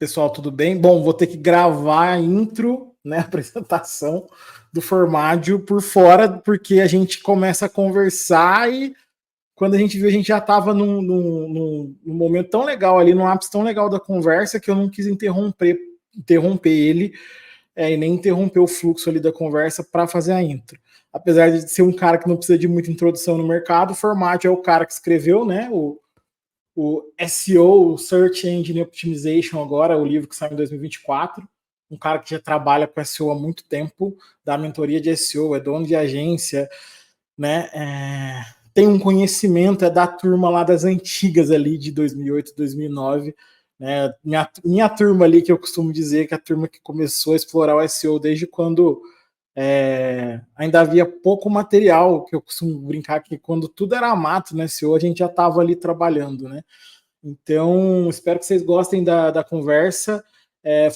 Pessoal, tudo bem? Bom, vou ter que gravar a intro, né, a apresentação do Formádio por fora, porque a gente começa a conversar e quando a gente viu, a gente já estava num momento tão legal ali, num ápice tão legal da conversa, que eu não quis interromper ele e nem interromper o fluxo ali da conversa para fazer a intro. Apesar de ser um cara que não precisa de muita introdução no mercado, o Formádio é o cara que escreveu, né, o SEO, Search Engine Optimization, agora, o livro que saiu em 2024. Um cara que já trabalha com SEO há muito tempo, dá mentoria de SEO, é dono de agência, né? Tem um conhecimento, é da turma lá das antigas ali, de 2008, 2009. Né? Minha turma ali, que eu costumo dizer que é a turma que começou a explorar o SEO desde quando ainda havia pouco material, que eu costumo brincar que quando tudo era mato, né, SEO, a gente já estava ali trabalhando, né? Então, espero que vocês gostem da conversa.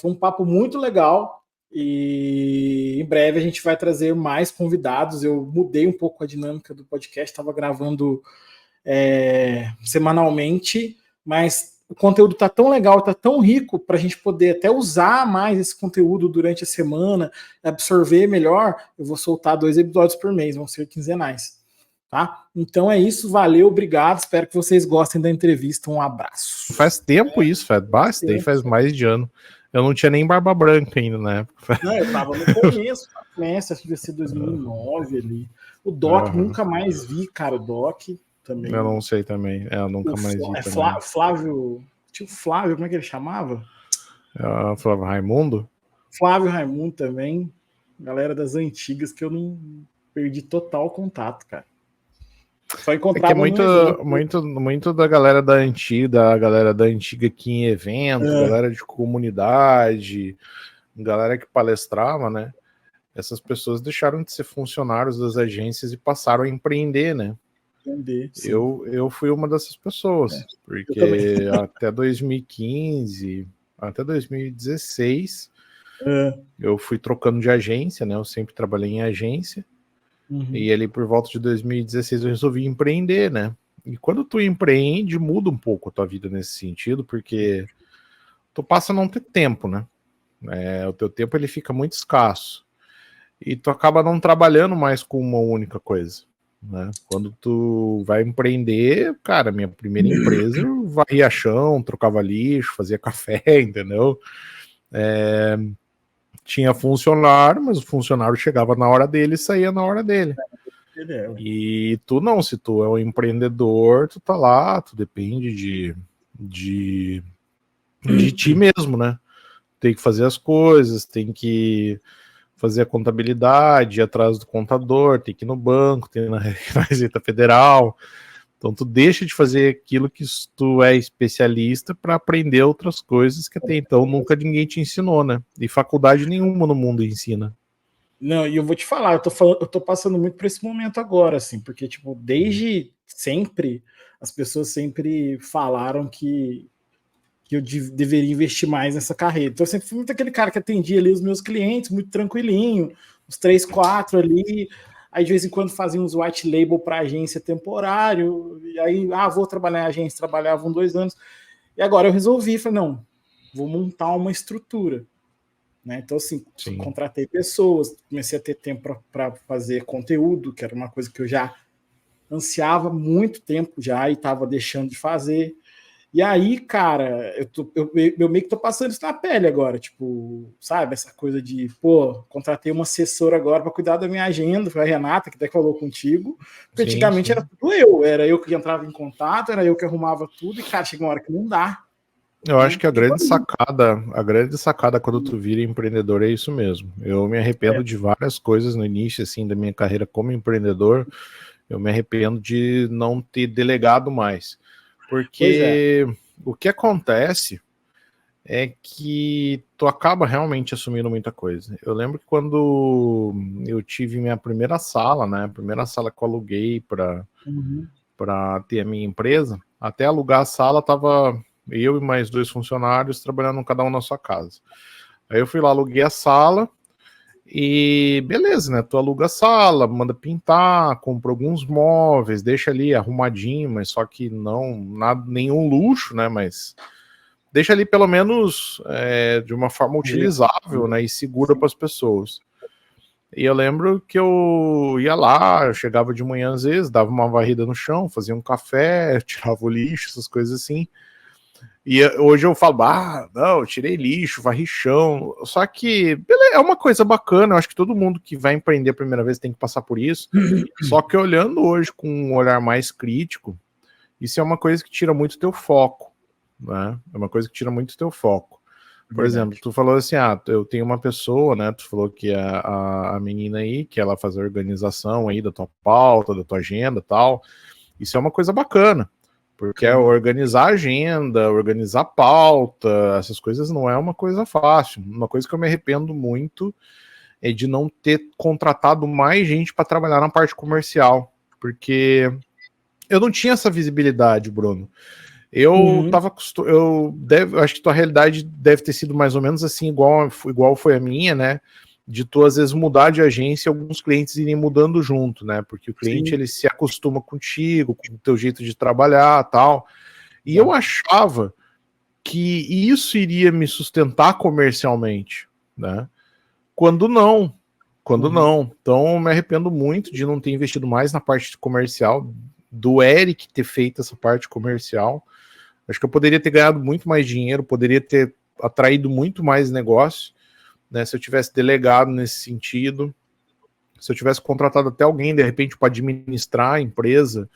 Foi um papo muito legal e em breve a gente vai trazer mais convidados. Eu mudei um pouco a dinâmica do podcast, estava gravando semanalmente, mas o conteúdo está tão legal, está tão rico para a gente poder até usar mais esse conteúdo durante a semana, absorver melhor. Eu vou soltar 2 episódios por mês, vão ser quinzenais. Tá? Então é isso, valeu, obrigado. Espero que vocês gostem da entrevista. Um abraço. Faz tempo isso, Fed. Basta, faz mais de ano. Eu não tinha nem barba branca ainda na época. Não, eu tava no começo, acho que devia ser 2009 ali. O Doc, nunca mais vi, cara, o Doc também. Eu não sei também, eu nunca mais vi também. Flávio, tio Flávio, como é que ele chamava? Flávio Raimundo? Flávio Raimundo também, galera das antigas que eu não perdi total contato, cara. Só encontrava muito da galera da antiga aqui em evento, galera de comunidade, galera que palestrava, né? Essas pessoas deixaram de ser funcionários das agências e passaram a empreender, né? Eu fui uma dessas pessoas, porque até 2015, até 2016, eu fui trocando de agência, né? Eu sempre trabalhei em agência. E ali por volta de 2016 eu resolvi empreender, né? E quando tu empreende, muda um pouco a tua vida nesse sentido, porque tu passa a não ter tempo, né? O teu tempo ele fica muito escasso. E tu acaba não trabalhando mais com uma única coisa, né? Quando tu vai empreender, cara, minha primeira empresa, eu varria chão, trocava lixo, fazia café, entendeu? Tinha funcionário, mas o funcionário chegava na hora dele e saía na hora dele. E tu não, se tu é um empreendedor, tu tá lá, tu depende de ti mesmo, né? Tem que fazer as coisas, tem que fazer a contabilidade, ir atrás do contador, tem que ir no banco, tem na Receita Federal. Então tu deixa de fazer aquilo que tu é especialista para aprender outras coisas que até então nunca ninguém te ensinou, né? E faculdade nenhuma no mundo ensina. Não, e eu vou te falar, eu tô passando muito por esse momento agora, assim, porque, tipo, desde sempre, as pessoas sempre falaram que eu deveria investir mais nessa carreira. Então, eu sempre fui muito aquele cara que atendia ali os meus clientes, muito tranquilinho, uns 3, 4 ali. Aí, de vez em quando, fazia uns white label para agência temporário. E aí, vou trabalhar em agência. Trabalhava 2 anos. E agora eu resolvi, falei, não, vou montar uma estrutura. Né? Então, assim, contratei pessoas, comecei a ter tempo para fazer conteúdo, que era uma coisa que eu já ansiava muito tempo já e estava deixando de fazer. E aí, cara, eu meio que tô passando isso na pele agora, tipo, sabe, essa coisa de, contratei uma assessora agora para cuidar da minha agenda, foi a Renata, que até falou contigo, porque antigamente era tudo era eu que entrava em contato, era eu que arrumava tudo, e, cara, chega uma hora que não dá. Eu acho que a grande sacada quando tu vira empreendedor é isso mesmo. Eu me arrependo de várias coisas no início, assim, da minha carreira como empreendedor, eu me arrependo de não ter delegado mais. Porque o que acontece é que tu acaba realmente assumindo muita coisa. Eu lembro que quando eu tive minha primeira sala, né? A primeira sala que eu aluguei para ter a minha empresa, até alugar a sala tava eu e mais 2 funcionários trabalhando cada um na sua casa. Aí eu fui lá, aluguei a sala e beleza, né? Tu aluga a sala, manda pintar, compra alguns móveis, deixa ali arrumadinho, mas só que não, nada, nenhum luxo, né? Mas deixa ali pelo menos de uma forma utilizável, né, e segura para as pessoas. E eu lembro que eu ia lá, eu chegava de manhã às vezes, dava uma varrida no chão, fazia um café, tirava o lixo, essas coisas assim. E hoje eu falo, não, eu tirei lixo, varri chão. Só que é uma coisa bacana, eu acho que todo mundo que vai empreender a primeira vez tem que passar por isso. Só que olhando hoje com um olhar mais crítico, isso é uma coisa que tira muito teu foco, né? É uma coisa que tira muito teu foco. Por exemplo, tu falou assim, eu tenho uma pessoa, né? Tu falou que a menina aí, que ela faz a organização aí da tua pauta, da tua agenda e tal. Isso é uma coisa bacana. Porque organizar a agenda, organizar a pauta, essas coisas não é uma coisa fácil. Uma coisa que eu me arrependo muito é de não ter contratado mais gente para trabalhar na parte comercial. Porque eu não tinha essa visibilidade, Bruno. Eu acho que tua realidade deve ter sido mais ou menos assim, igual foi a minha, né? De tu às vezes mudar de agência e alguns clientes irem mudando junto, né? Porque o cliente ele se acostuma contigo, com o teu jeito de trabalhar, tal. E eu achava que isso iria me sustentar comercialmente, né? Quando não. Então eu me arrependo muito de não ter investido mais na parte comercial, do Eric ter feito essa parte comercial. Acho que eu poderia ter ganhado muito mais dinheiro, poderia ter atraído muito mais negócio, né, se eu tivesse delegado nesse sentido, se eu tivesse contratado até alguém, de repente, para administrar a empresa,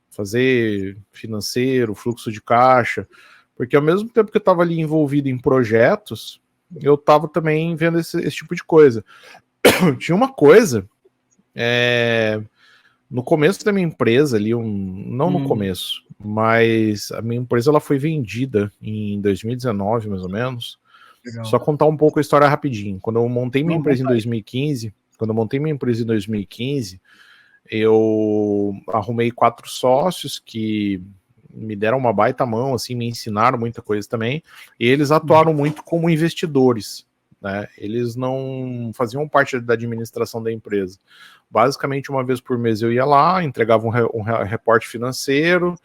fazer financeiro, fluxo de caixa, porque ao mesmo tempo que eu estava ali envolvido em projetos, eu estava também vendo esse tipo de coisa. Tinha uma coisa, no começo da minha empresa ali, não no começo, mas a minha empresa ela foi vendida em 2019, mais ou menos. Legal. Só contar um pouco a história rapidinho. Quando eu montei minha empresa em 2015, eu arrumei 4 sócios que me deram uma baita mão, assim, me ensinaram muita coisa também, e eles atuaram muito como investidores, né? Eles não faziam parte da administração da empresa. Basicamente, uma vez por mês eu ia lá, entregava um reporte financeiro,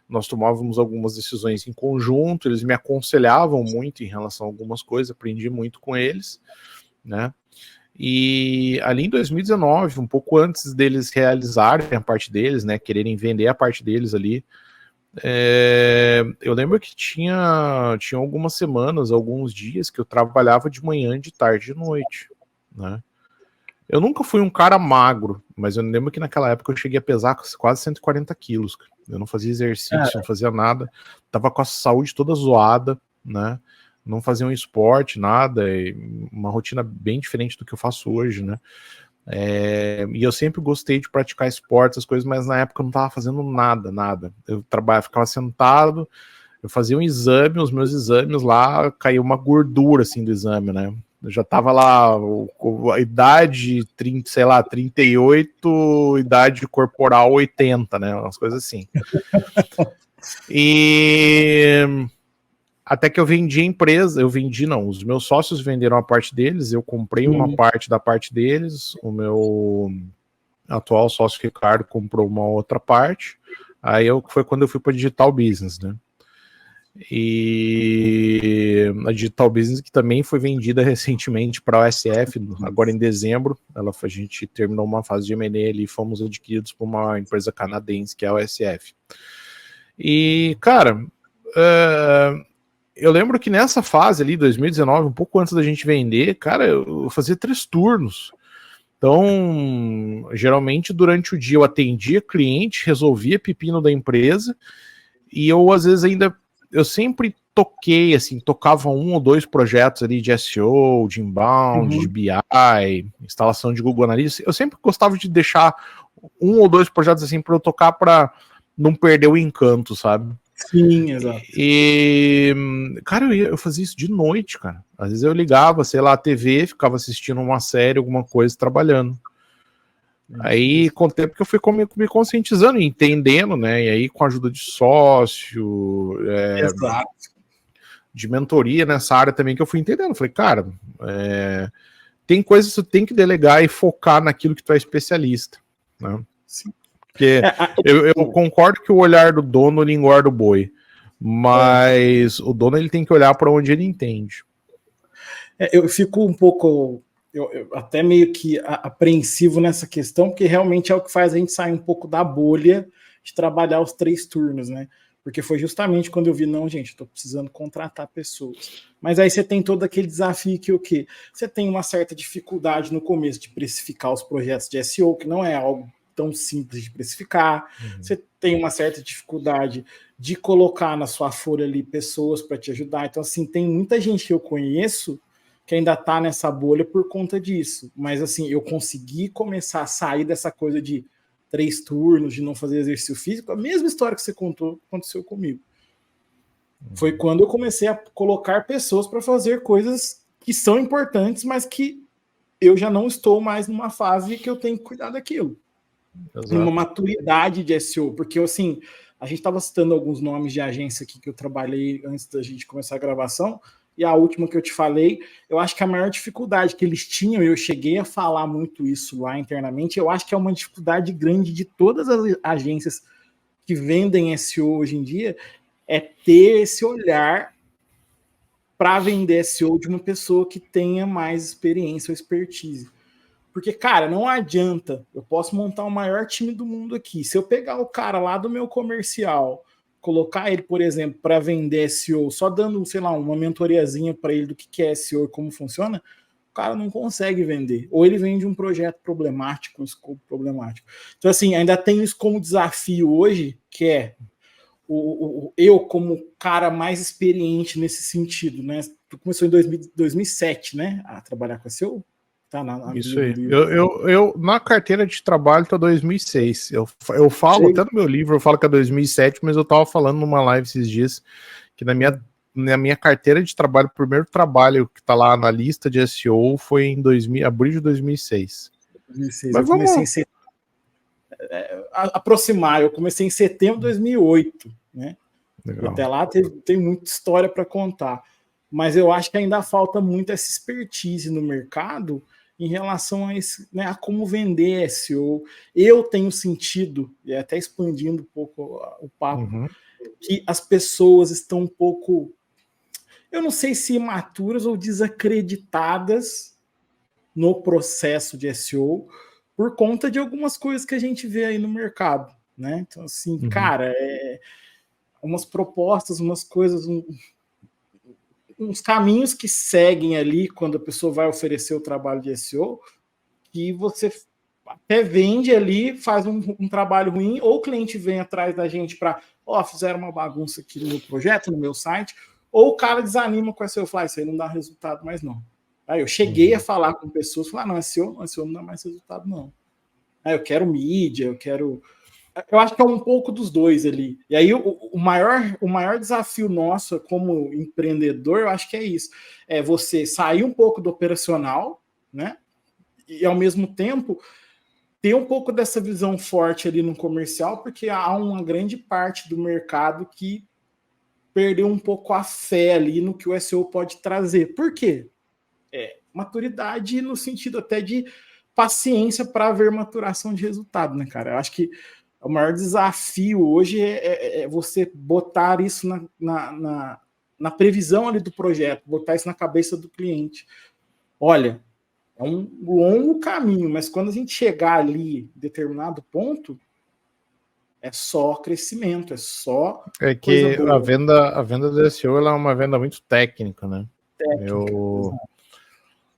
nós tomávamos algumas decisões em conjunto, eles me aconselhavam muito em relação a algumas coisas, aprendi muito com eles, né? E ali em 2019, um pouco antes deles realizarem a parte deles, né, quererem vender a parte deles ali, eu lembro que tinha algumas semanas, alguns dias que eu trabalhava de manhã, de tarde, de noite, né? Eu nunca fui um cara magro, mas eu lembro que naquela época eu cheguei a pesar quase 140 quilos. Eu não fazia exercício, não fazia nada. Tava com a saúde toda zoada, né? Não fazia um esporte, nada. Uma rotina bem diferente do que eu faço hoje, né? E eu sempre gostei de praticar esportes, as coisas, mas na época eu não tava fazendo nada. Eu ficava sentado, eu fazia um exame, os meus exames lá, caiu uma gordura, assim, do exame, né? Eu já tava lá, a idade, 30, sei lá, 38, idade corporal 80, né? Umas coisas assim. E até que eu vendi a empresa, os meus sócios venderam a parte deles, eu comprei uma parte da parte deles, o meu atual sócio Ricardo comprou uma outra parte, aí foi quando eu fui para Digital Business, né? E a Digital Business, que também foi vendida recentemente para a OSF, agora em dezembro, a gente terminou uma fase de M&A ali e fomos adquiridos por uma empresa canadense, que é a OSF. E, cara, eu lembro que nessa fase ali, 2019, um pouco antes da gente vender, cara, eu fazia 3 turnos. Então, geralmente, durante o dia eu atendia cliente, resolvia pepino da empresa, e eu, às vezes, eu sempre tocava 1 ou 2 projetos ali de SEO, de inbound, de BI, instalação de Google Analytics. Eu sempre gostava de deixar 1 ou 2 projetos assim para eu tocar, para não perder o encanto, sabe? Sim, exato. E cara, eu fazia isso de noite, cara. Às vezes eu ligava, sei lá, a TV, ficava assistindo uma série, alguma coisa, trabalhando. Aí, com o tempo que eu fui me conscientizando e entendendo, né? E aí, com a ajuda de sócio, de mentoria nessa área também, que eu fui entendendo. Falei, cara, tem coisas que tu tem que delegar e focar naquilo que tu é especialista, né? Sim. Porque eu concordo que o olhar do dono ele engorda o boi, Mas o dono ele tem que olhar para onde ele entende. Eu fico um pouco, eu até meio que apreensivo nessa questão, porque realmente é o que faz a gente sair um pouco da bolha de trabalhar os 3 turnos, né? Porque foi justamente quando eu vi, não, gente, estou precisando contratar pessoas. Mas aí você tem todo aquele desafio que o quê? Você tem uma certa dificuldade no começo de precificar os projetos de SEO, que não é algo tão simples de precificar. Você tem uma certa dificuldade de colocar na sua folha ali pessoas para te ajudar. Então, assim, tem muita gente que eu conheço que ainda está nessa bolha por conta disso. Mas, assim, eu consegui começar a sair dessa coisa de 3 turnos, de não fazer exercício físico. A mesma história que você contou aconteceu comigo. Foi quando eu comecei a colocar pessoas para fazer coisas que são importantes, mas que eu já não estou mais numa fase que eu tenho que cuidar daquilo. Exato. Uma maturidade de SEO, porque assim, a gente estava citando alguns nomes de agência aqui que eu trabalhei antes da gente começar a gravação, e a última que eu te falei, eu acho que a maior dificuldade que eles tinham, e eu cheguei a falar muito isso lá internamente, eu acho que é uma dificuldade grande de todas as agências que vendem SEO hoje em dia, é ter esse olhar para vender SEO de uma pessoa que tenha mais experiência ou expertise. Porque, cara, não adianta. Eu posso montar o maior time do mundo aqui. Se eu pegar o cara lá do meu comercial, colocar ele, por exemplo, para vender SEO, só dando, sei lá, uma mentoriazinha para ele do que é SEO e como funciona, o cara não consegue vender. Ou ele vende um projeto problemático, um escopo problemático. Então, assim, ainda tenho isso como desafio hoje, que é eu como cara mais experiente nesse sentido, né? Tu começou em 2007, né? A trabalhar com a SEO? Tá na Isso aí. Eu na carteira de trabalho tô 2006. Eu falo, até no meu livro, eu falo que é 2007, mas eu tava falando numa live esses dias que na minha carteira de trabalho, o primeiro trabalho que tá lá na lista de SEO foi em abril de 2006. 2006. Mas eu comecei em setembro, aproximar, eu comecei em setembro de 2008, né? Legal. Até lá tem muita história para contar. Mas eu acho que ainda falta muito essa expertise no mercado em relação a, esse, né, a como vender SEO. Eu tenho sentido, e até expandindo um pouco o papo, que as pessoas estão um pouco, eu não sei se imaturas ou desacreditadas no processo de SEO por conta de algumas coisas que a gente vê aí no mercado, né? Então, assim, cara, umas propostas, umas coisas, uns caminhos que seguem ali quando a pessoa vai oferecer o trabalho de SEO, que você até vende ali, faz um trabalho ruim, ou o cliente vem atrás da gente para, fizeram uma bagunça aqui no meu projeto, no meu site, ou o cara desanima com SEO, fala, isso aí não dá resultado mais não. Aí eu cheguei a falar com pessoas, falar, não, SEO não dá mais resultado não. Aí eu quero mídia, eu acho que é um pouco dos dois ali. E aí o maior desafio nosso como empreendedor, eu acho que é isso. É você sair um pouco do operacional, né? E ao mesmo tempo ter um pouco dessa visão forte ali no comercial, porque há uma grande parte do mercado que perdeu um pouco a fé ali no que o SEO pode trazer. Por quê? Maturidade no sentido até de paciência para ver maturação de resultado, né, cara? Eu acho que o maior desafio hoje é você botar isso na previsão ali do projeto, botar isso na cabeça do cliente. Olha, é um longo caminho, mas quando a gente chegar ali em determinado ponto, é só crescimento, é só que a venda do SEO ela é uma venda muito técnica, né?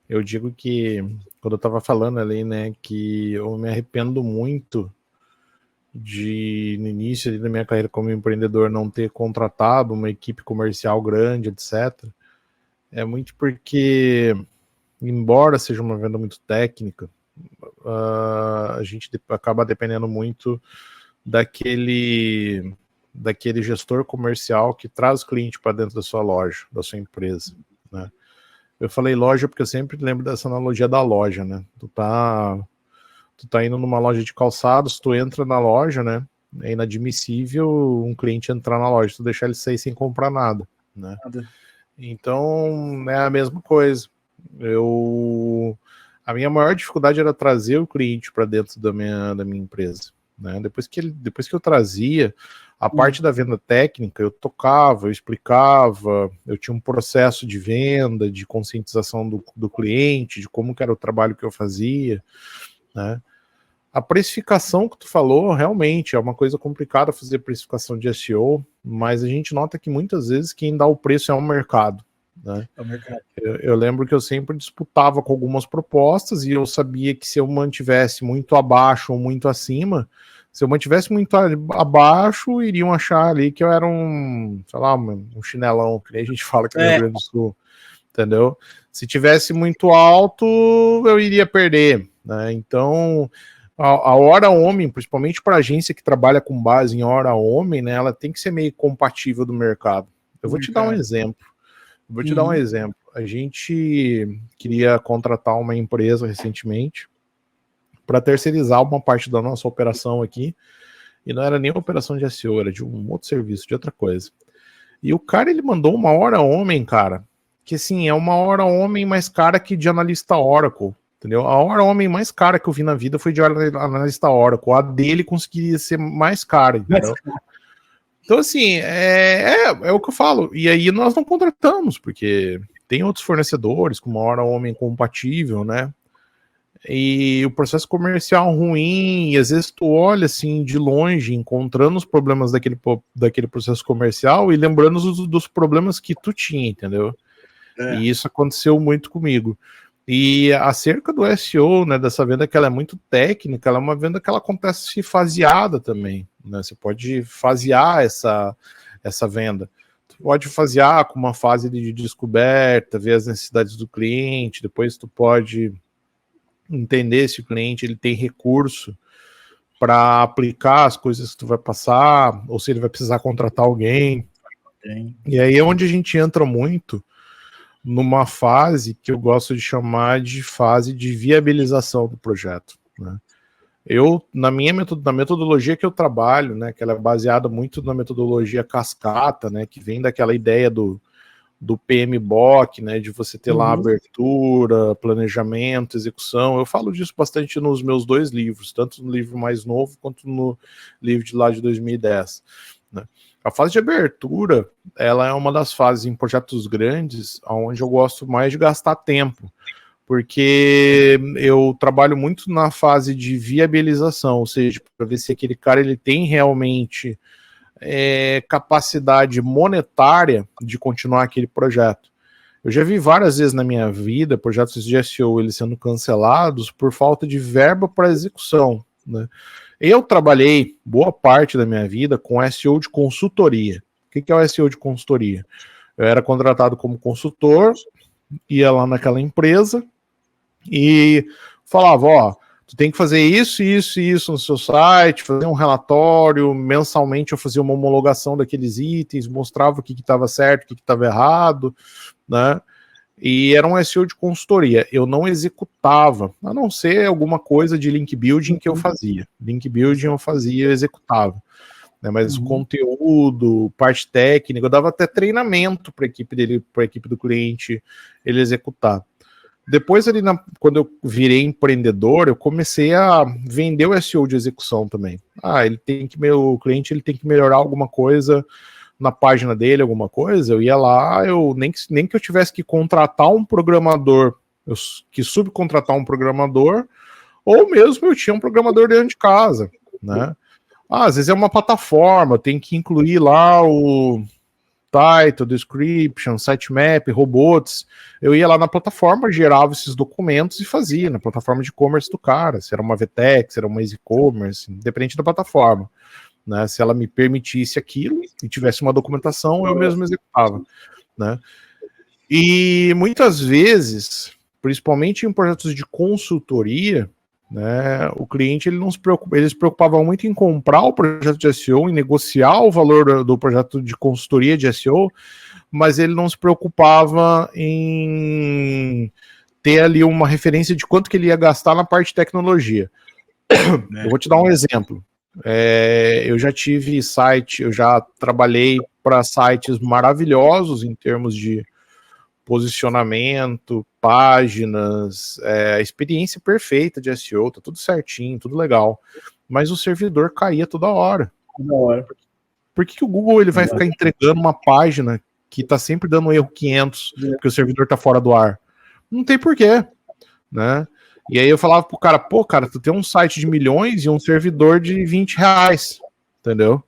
Eu digo que quando eu estava falando ali, né, que eu me arrependo muito de, no início ali da minha carreira como empreendedor, não ter contratado uma equipe comercial grande, etc. É muito porque, embora seja uma venda muito técnica, a gente acaba dependendo muito daquele gestor comercial que traz o cliente para dentro da sua loja, da sua empresa, né? Eu falei loja porque eu sempre lembro dessa analogia da loja, né? Tu tá indo numa loja de calçados, tu entra na loja, né? É inadmissível um cliente entrar na loja, tu deixar ele sair sem comprar nada, né? Então, é a mesma coisa. A minha maior dificuldade era trazer o cliente para dentro da minha empresa, né? Depois que eu trazia, A parte da venda técnica, eu tocava, eu explicava, eu tinha um processo de venda, de conscientização do cliente, de como que era o trabalho que eu fazia, né? A precificação que tu falou, realmente, é uma coisa complicada fazer precificação de SEO, mas a gente nota que muitas vezes quem dá o preço é o mercado, né? É o mercado. Eu lembro que eu sempre disputava com algumas propostas e eu sabia que se eu mantivesse muito abaixo ou muito acima, se eu mantivesse muito abaixo, iriam achar ali que eu era um, sei lá, um chinelão, que a gente fala aqui no Rio Grande do Sul, entendeu? Se tivesse muito alto, eu iria perder, né? Então, a hora homem, principalmente para agência que trabalha com base em hora homem, né, ela tem que ser meio compatível do mercado. Eu vou te dar um exemplo. A gente queria contratar uma empresa recentemente para terceirizar uma parte da nossa operação aqui, e não era nem operação de SEO, era de um outro serviço, de outra coisa. E o cara, ele mandou uma hora homem, cara, que assim, é uma hora homem mais cara que de analista Oracle, entendeu? A hora homem mais cara que eu vi na vida foi de analista Oracle, a dele conseguiria ser mais cara, entendeu? Então, assim, é o que eu falo. E aí nós não contratamos, porque tem outros fornecedores com uma hora homem compatível, né? E o processo comercial ruim, e às vezes tu olha assim de longe, encontrando os problemas daquele processo comercial e lembrando dos problemas que tu tinha, entendeu? E isso aconteceu muito comigo. E acerca do SEO, né, dessa venda que ela é muito técnica, ela é uma venda que ela acontece faseada também, né? Você pode fasear essa venda. Tu pode fasear com uma fase de descoberta, ver as necessidades do cliente, depois tu pode entender se o cliente ele tem recurso para aplicar as coisas que tu vai passar, ou se ele vai precisar contratar alguém. E aí é onde a gente entra muito numa fase que eu gosto de chamar de fase de viabilização do projeto, né? Eu, na metodologia que eu trabalho, né, que ela é baseada muito na metodologia cascata, né, que vem daquela ideia do PMBOK, né, de você ter lá abertura, planejamento, execução. Eu falo disso bastante nos meus 2 livros, tanto no livro mais novo quanto no livro de lá de 2010, né? A fase de abertura, ela é uma das fases em projetos grandes onde eu gosto mais de gastar tempo, porque eu trabalho muito na fase de viabilização, ou seja, para ver se aquele cara ele tem realmente capacidade monetária de continuar aquele projeto. Eu já vi várias vezes na minha vida projetos de SEO eles sendo cancelados por falta de verba para execução, né? Eu trabalhei boa parte da minha vida com SEO de consultoria. O que é o SEO de consultoria? Eu era contratado como consultor, ia lá naquela empresa e falava, ó, tu tem que fazer isso, isso e isso no seu site, fazer um relatório, mensalmente eu fazia uma homologação daqueles itens, mostrava o que estava certo, o que estava errado, né? E era um SEO de consultoria. Eu não executava, a não ser alguma coisa de link building que eu fazia. Link building eu fazia, eu executava, né? Mas o conteúdo, parte técnica, eu dava até treinamento para a equipe dele, para a equipe do cliente, ele executar. Depois, ali quando eu virei empreendedor, eu comecei a vender o SEO de execução também. O cliente ele tem que melhorar alguma coisa na página dele, alguma coisa, eu ia lá, nem que eu tivesse que contratar um programador, que subcontratar um programador, ou mesmo eu tinha um programador dentro de casa, né? Às vezes é uma plataforma, tem que incluir lá o title, description, sitemap, robots. Eu ia lá na plataforma, gerava esses documentos e fazia na plataforma de e-commerce do cara, se era uma VTEX, se era uma Easy Commerce, independente da plataforma, né? Se ela me permitisse aquilo e tivesse uma documentação, eu mesmo executava, né? E muitas vezes, principalmente em projetos de consultoria, né, o cliente ele não se preocupa, eles se preocupavam muito em comprar o projeto de SEO, em negociar o valor do projeto de consultoria de SEO, mas ele não se preocupava em ter ali uma referência de quanto que ele ia gastar na parte de tecnologia. Eu vou te dar um exemplo. Eu já tive site, eu já trabalhei para sites maravilhosos em termos de posicionamento, páginas, experiência perfeita de SEO, tá tudo certinho, tudo legal. Mas o servidor caía toda hora. Por que o Google ele vai ficar entregando uma página que está sempre dando erro 500, porque o servidor está fora do ar? Não tem porquê, né? E aí eu falava pro cara, pô, cara, tu tem um site de milhões e um servidor de R$20, entendeu?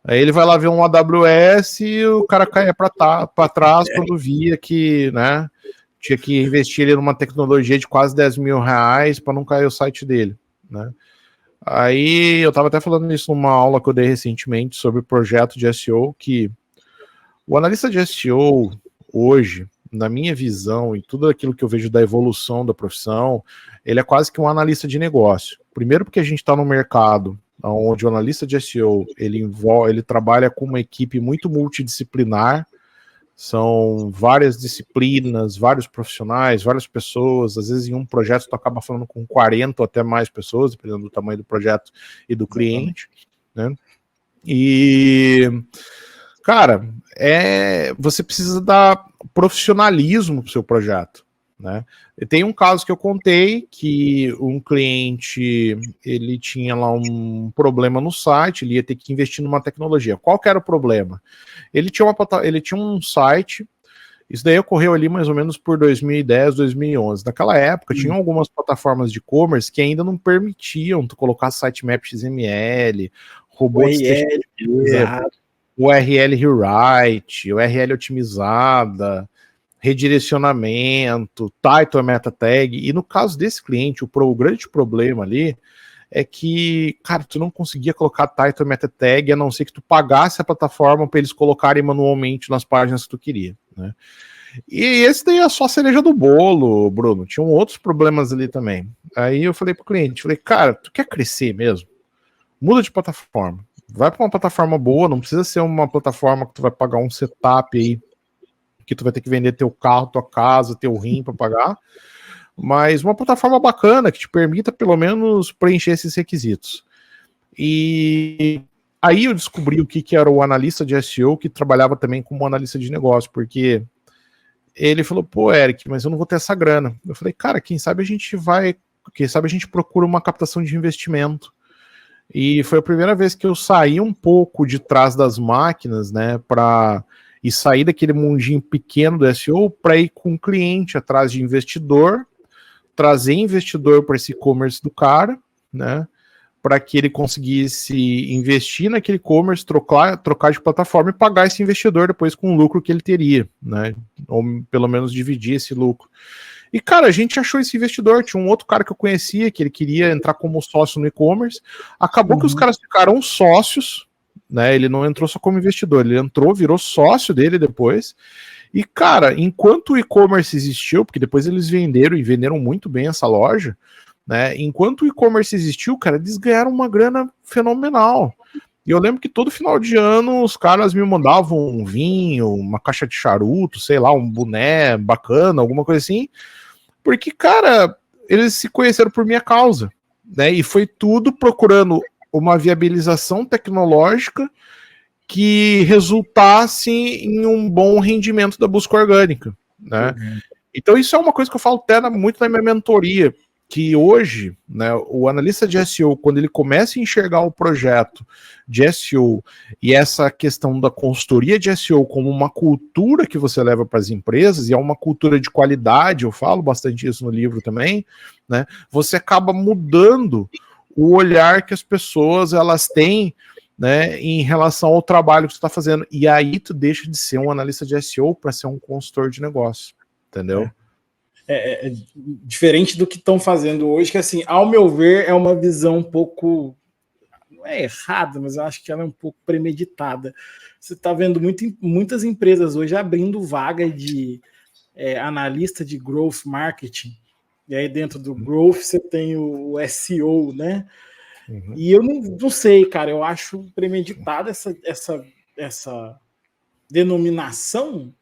Aí ele vai lá ver um AWS e o cara caia para trás quando via que, né, tinha que investir ali numa tecnologia de quase R$10 mil para não cair o site dele, né? Aí eu tava até falando isso numa aula que eu dei recentemente sobre projeto de SEO, que o analista de SEO hoje, na minha visão e tudo aquilo que eu vejo da evolução da profissão, ele é quase que um analista de negócio. Primeiro porque a gente está no mercado onde o analista de SEO ele trabalha com uma equipe muito multidisciplinar, são várias disciplinas, vários profissionais, várias pessoas, às vezes em um projeto tu acaba falando com 40 ou até mais pessoas, dependendo do tamanho do projeto e do cliente, né? E, cara, você precisa dar profissionalismo pro seu projeto, né? Tem um caso que eu contei que um cliente, ele tinha lá um problema no site, ele ia ter que investir numa tecnologia. Qual que era o problema? Ele tinha um site, isso daí ocorreu ali mais ou menos por 2010, 2011. Naquela época, tinham algumas plataformas de e-commerce que ainda não permitiam tu colocar sitemap XML, robôs URL rewrite, URL otimizada, redirecionamento, title e meta tag. E no caso desse cliente, o grande problema ali é que, cara, tu não conseguia colocar title e meta tag a não ser que tu pagasse a plataforma para eles colocarem manualmente nas páginas que tu queria, né? E esse daí é só a cereja do bolo, Bruno. Tinham outros problemas ali também. Aí eu falei pro cliente, falei, cara, tu quer crescer mesmo? Muda de plataforma. Vai para uma plataforma boa, não precisa ser uma plataforma que tu vai pagar um setup aí, que tu vai ter que vender teu carro, tua casa, teu rim para pagar, mas uma plataforma bacana que te permita pelo menos preencher esses requisitos. E aí eu descobri o que era o analista de SEO que trabalhava também como analista de negócio, porque ele falou, pô, Eric, mas eu não vou ter essa grana. Eu falei, cara, quem sabe a gente procura uma captação de investimento. E foi a primeira vez que eu saí um pouco de trás das máquinas, né, e sair daquele mundinho pequeno do SEO para ir com um cliente atrás de investidor, trazer investidor para esse e-commerce do cara, né, para que ele conseguisse investir naquele e-commerce, trocar de plataforma e pagar esse investidor depois com o lucro que ele teria, né, ou pelo menos dividir esse lucro. E, cara, a gente achou esse investidor. Tinha um outro cara que eu conhecia, que ele queria entrar como sócio no e-commerce. Acabou que os caras ficaram sócios, né? Ele não entrou só como investidor, ele entrou, virou sócio dele depois. E, cara, enquanto o e-commerce existiu, porque depois eles venderam e venderam muito bem essa loja, né? Enquanto o e-commerce existiu, cara, eles ganharam uma grana fenomenal. E eu lembro que todo final de ano os caras me mandavam um vinho, uma caixa de charuto, sei lá, um boné bacana, alguma coisa assim. Porque, cara, eles se conheceram por minha causa, né? E foi tudo procurando uma viabilização tecnológica que resultasse em um bom rendimento da busca orgânica, né? Então isso é uma coisa que eu falo até muito na minha mentoria, que hoje, né, o analista de SEO, quando ele começa a enxergar o projeto de SEO e essa questão da consultoria de SEO como uma cultura que você leva para as empresas, e é uma cultura de qualidade, eu falo bastante isso no livro também, né, você acaba mudando o olhar que as pessoas elas têm, né, em relação ao trabalho que você está fazendo, e aí tu deixa de ser um analista de SEO para ser um consultor de negócio, entendeu? É diferente do que estão fazendo hoje, que assim, ao meu ver, é uma visão um pouco, não é errada, mas eu acho que ela é um pouco premeditada. Você está vendo muitas empresas hoje abrindo vaga de analista de growth marketing, e aí dentro do growth você tem o SEO, né? Uhum. E eu não sei, cara, eu acho premeditada essa denominação,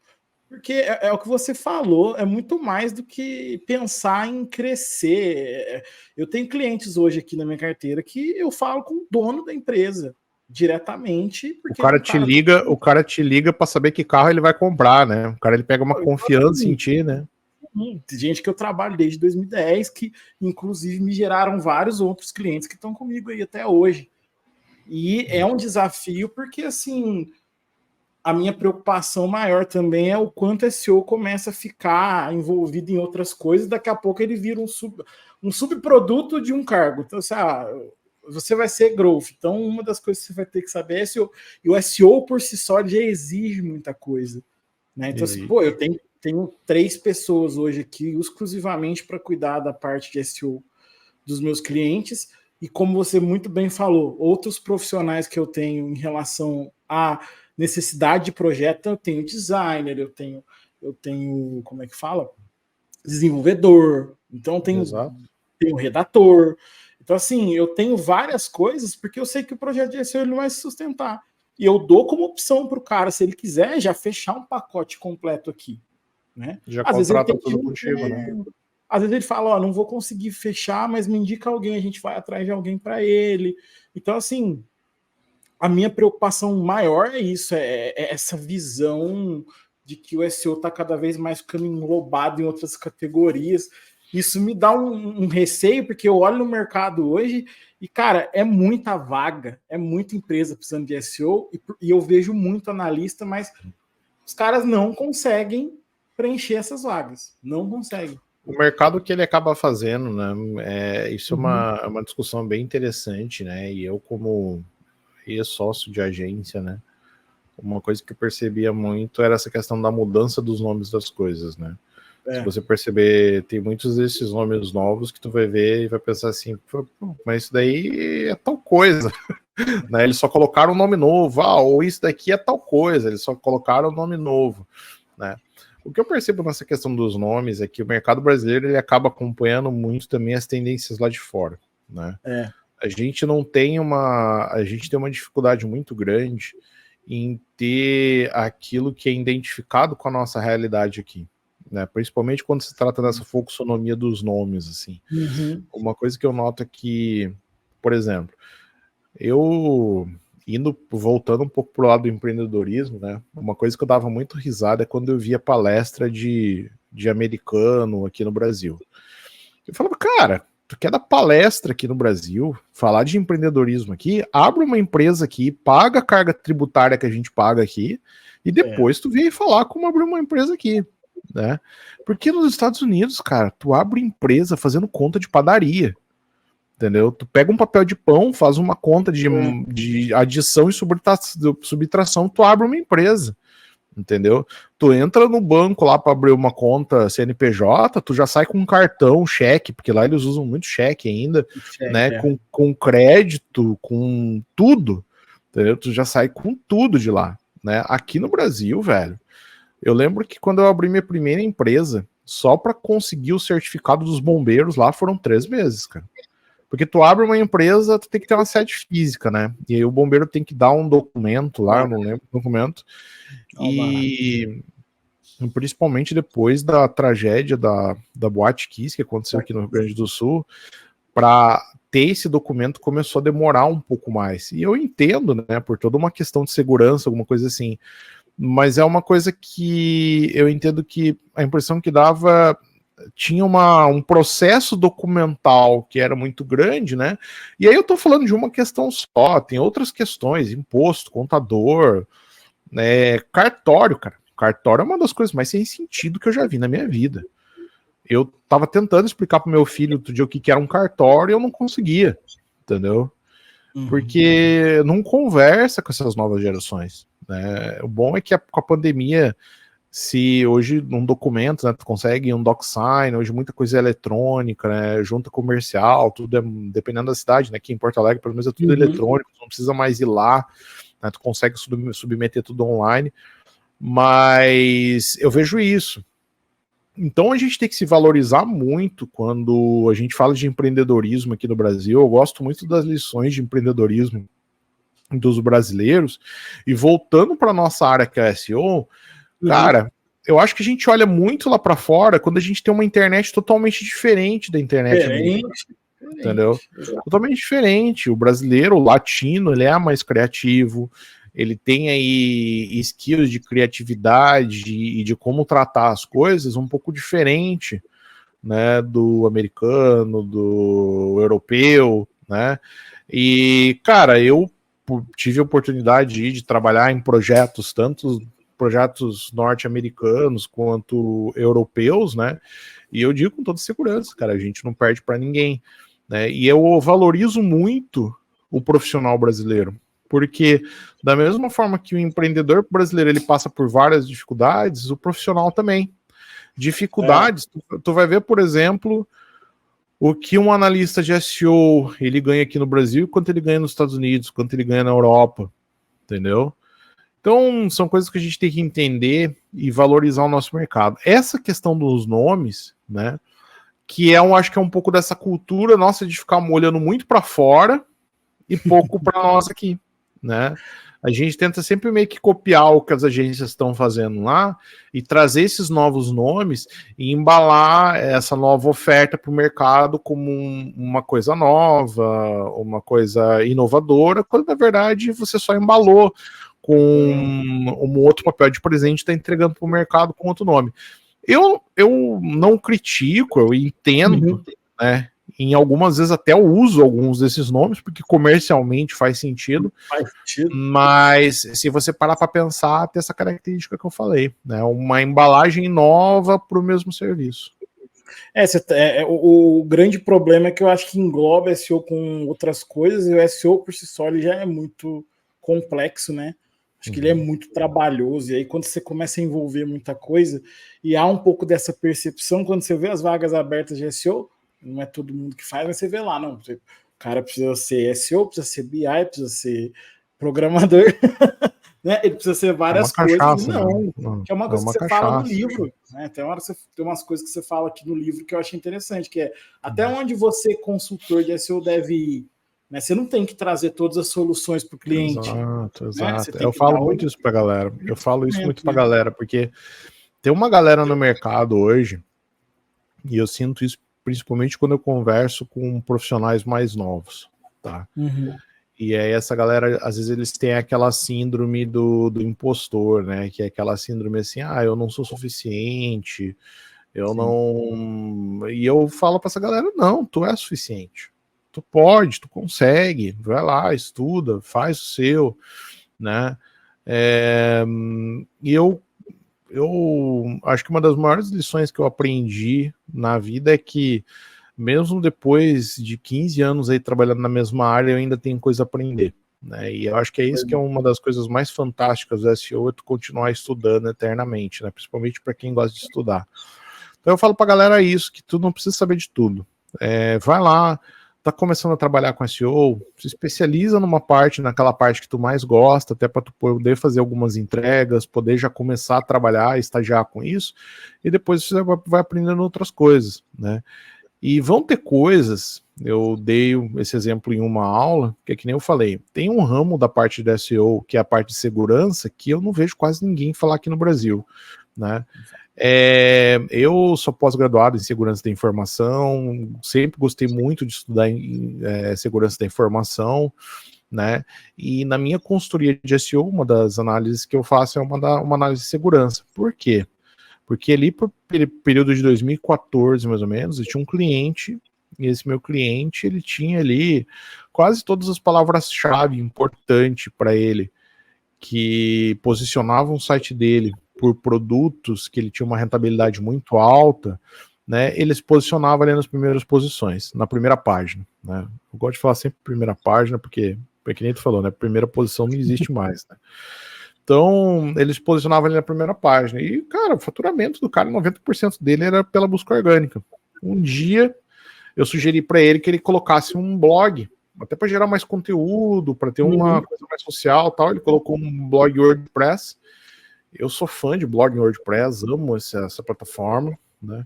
porque é o que você falou, é muito mais do que pensar em crescer. Eu tenho clientes hoje aqui na minha carteira que eu falo com o dono da empresa diretamente. Porque o cara te liga para saber que carro ele vai comprar, né? O cara ele pega uma confiança em ti, né? Tem gente que eu trabalho desde 2010, que inclusive me geraram vários outros clientes que estão comigo aí até hoje. E é um desafio porque, assim, a minha preocupação maior também é o quanto SEO começa a ficar envolvido em outras coisas, daqui a pouco ele vira um subproduto de um cargo. Então, assim, você vai ser growth. Então, uma das coisas que você vai ter que saber é SEO. E o SEO por si só já exige muita coisa. Né? Então, assim, pô, eu tenho 3 pessoas hoje aqui exclusivamente para cuidar da parte de SEO dos meus clientes. E como você muito bem falou, outros profissionais que eu tenho em relação a necessidade de projeto, eu tenho designer, eu tenho como é que fala? Desenvolvedor, então tenho redator. Então, assim, eu tenho várias coisas, porque eu sei que o projeto de SEO ele não vai se sustentar. E eu dou como opção para o cara, se ele quiser, já fechar um pacote completo aqui. Né? Já Às vezes ele contrata tem tudo contigo, né? Às vezes ele fala, ó, não vou conseguir fechar, mas me indica alguém, a gente vai atrás de alguém para ele. Então, assim, a minha preocupação maior é isso, é essa visão de que o SEO está cada vez mais ficando englobado em outras categorias. Isso me dá um receio, porque eu olho no mercado hoje e, cara, é muita vaga, é muita empresa precisando de SEO, e eu vejo muito analista, mas os caras não conseguem preencher essas vagas. Não conseguem. O mercado que ele acaba fazendo, né? Isso é uma discussão bem interessante, né? E eu, como ex-sócio de agência, né? Uma coisa que eu percebia muito era essa questão da mudança dos nomes das coisas, né? Se você perceber, tem muitos desses nomes novos que tu vai ver e vai pensar assim, mas isso daí é tal coisa, né? Eles só colocaram um nome novo, ou isso daqui é tal coisa, eles só colocaram um nome novo, né? O que eu percebo nessa questão dos nomes é que o mercado brasileiro ele acaba acompanhando muito também as tendências lá de fora, né? A gente tem uma dificuldade muito grande em ter aquilo que é identificado com a nossa realidade aqui, né? Principalmente quando se trata dessa fluxonomia dos nomes, assim. Uma coisa que eu noto é que, por exemplo, voltando um pouco pro lado do empreendedorismo, né? Uma coisa que eu dava muito risada é quando eu via palestra de americano aqui no Brasil. Eu falava, cara, tu quer dar palestra aqui no Brasil, falar de empreendedorismo aqui, abre uma empresa aqui, paga a carga tributária que a gente paga aqui, e depois tu vem falar como abrir uma empresa aqui, né? Porque nos Estados Unidos, cara, tu abre empresa fazendo conta de padaria. Entendeu? Tu pega um papel de pão, faz uma conta de adição e subtração, tu abre uma empresa, entendeu? Tu entra no banco lá para abrir uma conta CNPJ, tu já sai com um cartão, cheque, porque lá eles usam muito cheque ainda, né? Com crédito, com tudo, entendeu? Tu já sai com tudo de lá, né? Aqui no Brasil, velho, eu lembro que quando eu abri minha primeira empresa, só para conseguir o certificado dos bombeiros lá foram 3 meses, cara. Porque tu abre uma empresa, tu tem que ter uma sede física, né? E aí o bombeiro tem que dar um documento lá, não lembro o documento. E principalmente depois da tragédia da Boate Kiss, que aconteceu aqui no Rio Grande do Sul, para ter esse documento começou a demorar um pouco mais. E eu entendo, né, por toda uma questão de segurança, alguma coisa assim. Mas é uma coisa que eu entendo que a impressão que dava tinha um processo documental que era muito grande, né? E aí eu tô falando de uma questão só, tem outras questões, imposto, contador, né, cartório, cara. Cartório é uma das coisas mais sem sentido que eu já vi na minha vida. Eu tava tentando explicar pro meu filho outro dia o que era um cartório e eu não conseguia, entendeu? Porque não conversa com essas novas gerações, né? O bom é que com a pandemia, se hoje num documento, né, tu consegue um DocSign, hoje muita coisa é eletrônica, né, junta comercial, tudo é, dependendo da cidade, né, aqui em Porto Alegre pelo menos é tudo eletrônico, tu não precisa mais ir lá, né, tu consegue submeter tudo online, mas eu vejo isso. Então a gente tem que se valorizar muito quando a gente fala de empreendedorismo aqui no Brasil. Eu gosto muito das lições de empreendedorismo dos brasileiros, e voltando para nossa área que é SEO, cara, eu acho que a gente olha muito lá para fora quando a gente tem uma internet totalmente diferente da internet americana, entendeu? Totalmente diferente. O brasileiro, o latino, ele é mais criativo, ele tem aí skills de criatividade e de como tratar as coisas um pouco diferente, né, do americano, do europeu, né? E, cara, eu tive a oportunidade de trabalhar em projetos, tanto projetos norte-americanos quanto europeus, né? E eu digo com toda segurança, cara, a gente não perde para ninguém, né? E eu valorizo muito o profissional brasileiro, porque da mesma forma que o empreendedor brasileiro ele passa por várias dificuldades, o profissional também. Dificuldades, tu vai ver, por exemplo, o que um analista de SEO ele ganha aqui no Brasil, quanto ele ganha nos Estados Unidos, quanto ele ganha na Europa, entendeu? Então, são coisas que a gente tem que entender e valorizar o nosso mercado. Essa questão dos nomes, né, que eu acho que é um pouco dessa cultura nossa de ficar olhando muito para fora e pouco para nós aqui, né? A gente tenta sempre meio que copiar o que as agências estão fazendo lá e trazer esses novos nomes e embalar essa nova oferta para o mercado como uma coisa nova, uma coisa inovadora, quando na verdade você só embalou com um outro papel de presente e está entregando para o mercado com outro nome. Eu não critico, eu entendo, né? Em algumas vezes até eu uso alguns desses nomes, porque comercialmente faz sentido. Mas se você parar para pensar, tem essa característica que eu falei, né? Uma embalagem nova para o mesmo serviço. O grande problema é que eu acho que engloba SEO com outras coisas, e o SEO por si só ele já é muito complexo, né? Acho que ele é muito trabalhoso, e aí quando você começa a envolver muita coisa, e há um pouco dessa percepção, quando você vê as vagas abertas de SEO, não é todo mundo que faz, mas você vê lá, não. O cara precisa ser SEO, precisa ser BI, precisa ser programador, né? Ele precisa ser várias coisas. Não, que é uma coisa que você fala no livro, né? Tem umas coisas que você fala aqui no livro que eu achei interessante, que é até onde você, consultor de SEO, deve ir. Né? Você não tem que trazer todas as soluções para o cliente. Exato. Né? Eu falo muito isso para galera. Eu falo isso muito para galera, porque tem uma galera no mercado hoje, e eu sinto isso principalmente quando eu converso com profissionais mais novos, tá? E aí essa galera, às vezes eles têm aquela síndrome do impostor, né? Que é aquela síndrome assim, eu não sou suficiente, não... E eu falo para essa galera, não, tu é suficiente. Tu pode, tu consegue, vai lá, estuda, faz o seu, né? E eu acho que uma das maiores lições que eu aprendi na vida é que mesmo depois de 15 anos aí trabalhando na mesma área, eu ainda tenho coisa a aprender, né? E eu acho que é isso que é uma das coisas mais fantásticas do SEO, é tu continuar estudando eternamente, né? Principalmente para quem gosta de estudar. Então eu falo pra galera isso, que tu não precisa saber de tudo. Vai lá, tá começando a trabalhar com SEO, se especializa naquela parte que tu mais gosta, até para tu poder fazer algumas entregas, poder já começar a trabalhar, estagiar com isso, e depois você vai aprendendo outras coisas, né? E vão ter coisas, eu dei esse exemplo em uma aula, que é que nem eu falei, tem um ramo da parte da SEO, que é a parte de segurança, que eu não vejo quase ninguém falar aqui no Brasil, né? Eu sou pós-graduado em segurança da informação, sempre gostei muito de estudar em segurança da informação, né? E na minha consultoria de SEO, uma das análises que eu faço é uma análise de segurança. Por quê? Porque ali, por período de 2014, mais ou menos, eu tinha um cliente, e esse meu cliente, ele tinha ali quase todas as palavras-chave importantes para ele, que posicionavam o site dele por produtos que ele tinha uma rentabilidade muito alta, né? Ele se posicionava ali nas primeiras posições, na primeira página, né? Eu gosto de falar sempre primeira página, porque, que nem tu falou, né? Primeira posição não existe mais, né? Então, ele se posicionava ali na primeira página. E, cara, o faturamento do cara, 90% dele era pela busca orgânica. Um dia, eu sugeri para ele que ele colocasse um blog, até para gerar mais conteúdo, para ter uma coisa mais social e tal. Ele colocou um blog WordPress. Eu sou fã de blog em WordPress, amo essa plataforma, né?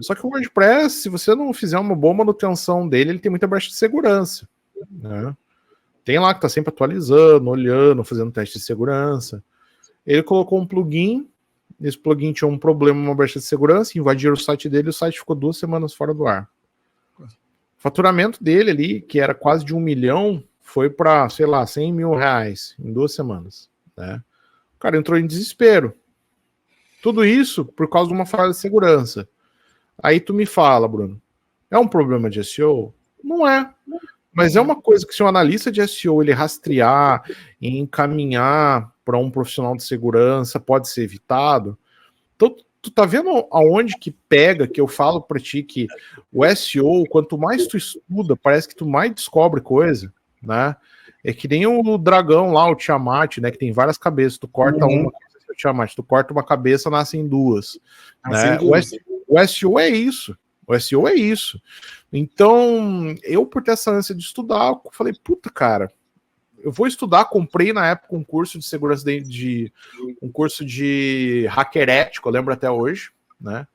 Só que o WordPress, se você não fizer uma boa manutenção dele, ele tem muita brecha de segurança, né? Tem lá que tá sempre atualizando, olhando, fazendo teste de segurança. Ele colocou um plugin, esse plugin tinha um problema, uma brecha de segurança, invadiram o site dele e o site ficou 2 semanas fora do ar. O faturamento dele ali, que era quase de 1 milhão, foi para, sei lá, 100 mil reais em 2 semanas, né? O cara entrou em desespero. Tudo isso por causa de uma falha de segurança. Aí tu me fala, Bruno, é um problema de SEO? Não é. Mas é uma coisa que se um analista de SEO ele rastrear e encaminhar para um profissional de segurança pode ser evitado. Então, tu tá vendo aonde que pega, que eu falo para ti que o SEO, quanto mais tu estuda, parece que tu mais descobre coisa, né? É que nem o dragão lá, o Tiamat, né? Que tem várias cabeças. Tu corta uma, o Tiamat, tu corta uma cabeça, nascem duas. Né? O SEO é isso. O SEO é isso. Então, eu, por ter essa ânsia de estudar, eu falei, puta, cara, eu vou estudar, comprei na época um curso de segurança um curso de hacker ético, eu lembro até hoje, né?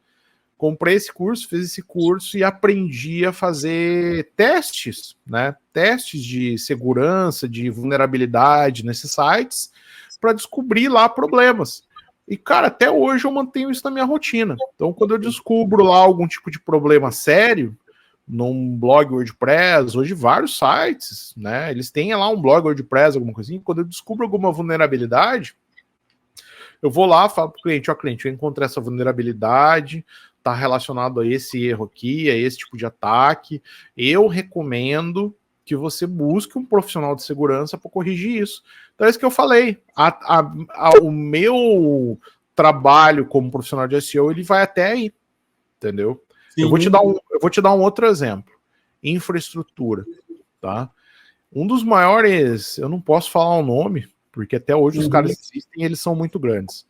Comprei esse curso, fiz esse curso e aprendi a fazer testes, né? Testes de segurança, de vulnerabilidade nesses sites, para descobrir lá problemas. E, cara, até hoje eu mantenho isso na minha rotina. Então, quando eu descubro lá algum tipo de problema sério, num blog WordPress, hoje vários sites, né? Eles têm lá um blog WordPress, alguma coisinha. Quando eu descubro alguma vulnerabilidade, eu vou lá, falo pro cliente, ó, cliente, eu encontrei essa vulnerabilidade, tá relacionado a esse erro aqui, a esse tipo de ataque. Eu recomendo que você busque um profissional de segurança para corrigir isso. Então é isso que eu falei. O meu trabalho como profissional de SEO, ele vai até aí, entendeu? Eu vou te dar um outro exemplo. Infraestrutura, tá? Um dos maiores, eu não posso falar o nome, porque até hoje os caras existem e eles são muito grandes.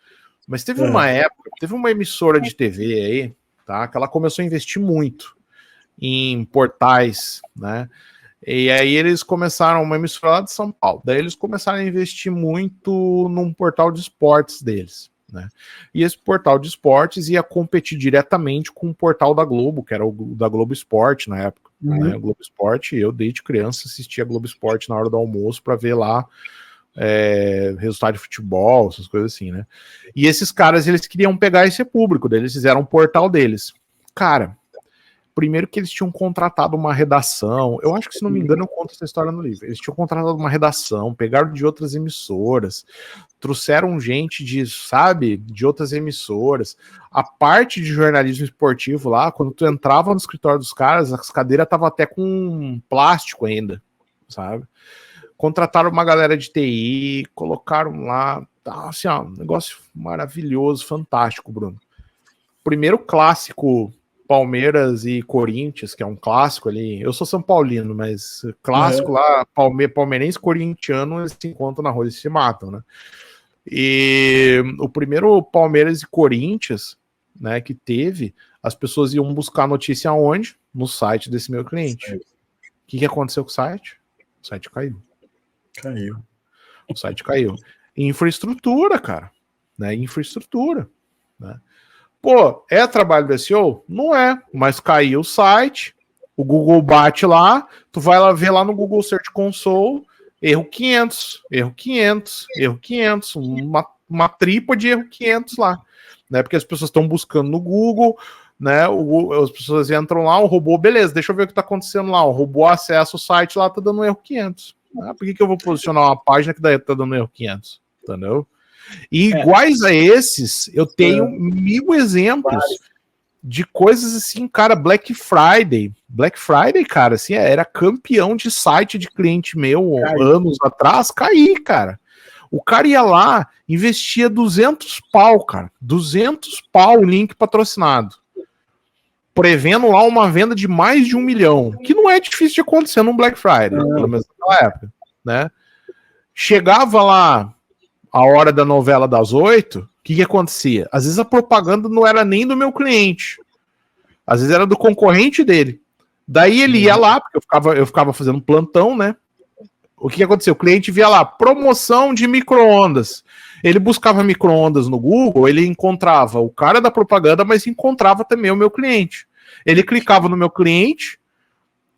Mas teve uma época, teve uma emissora de TV aí, tá? Que ela começou a investir muito em portais, né? E aí eles começaram, uma emissora lá de São Paulo, daí eles começaram a investir muito num portal de esportes deles, né? E esse portal de esportes ia competir diretamente com o portal da Globo, que era o da Globo Esporte na época, né? O Globo Esporte, eu desde criança assistia Globo Esporte na hora do almoço para ver lá resultado de futebol, essas coisas assim, né? E esses caras, eles queriam pegar esse público, daí eles fizeram um portal deles. Cara, primeiro que eles tinham contratado uma redação, eu acho que, se não me engano, eu conto essa história no livro. Eles tinham contratado uma redação, pegaram de outras emissoras, trouxeram gente de outras emissoras. A parte de jornalismo esportivo lá, quando tu entrava no escritório dos caras, as cadeiras estavam até com plástico ainda, sabe? Contrataram uma galera de TI, colocaram lá, assim, ó, um negócio maravilhoso, fantástico, Bruno. Primeiro clássico Palmeiras e Corinthians, que é um clássico ali. Eu sou São Paulino, mas clássico lá, palmeirense e corintiano, eles se encontram na rua, eles se matam, né? E o primeiro Palmeiras e Corinthians, né, que teve, as pessoas iam buscar notícia onde? No site desse meu cliente. O que aconteceu com o site? O site caiu. O site caiu. Infraestrutura, cara. Né? Infraestrutura. Né? Pô, é trabalho do SEO? Não é, mas caiu o site, o Google bate lá, tu vai lá ver lá no Google Search Console, erro 500, erro 500, erro 500, uma tripa de erro 500 lá, né? Porque as pessoas estão buscando no Google, né? As pessoas entram lá, o robô, beleza, deixa eu ver o que tá acontecendo lá, o robô acessa o site lá, tá dando erro 500. Né? Por que eu vou posicionar uma página que daí tá dando erro 500? Entendeu? E iguais a esses, eu tenho 1000 exemplos de coisas assim, cara, Black Friday, cara, assim, era campeão de site de cliente meu anos atrás, caí, cara. O cara ia lá, investia 200 pau, cara, 200 pau, link patrocinado, prevendo lá uma venda de mais de 1 milhão, que não é difícil de acontecer num Black Friday, pelo menos naquela época, né? Chegava lá a hora da novela das 8, o que acontecia? Às vezes a propaganda não era nem do meu cliente. Às vezes era do concorrente dele. Daí ele ia lá, porque eu ficava fazendo plantão, né? O que aconteceu? O cliente via lá, promoção de micro-ondas. Ele buscava micro-ondas no Google, ele encontrava o cara da propaganda, mas encontrava também o meu cliente. Ele clicava no meu cliente,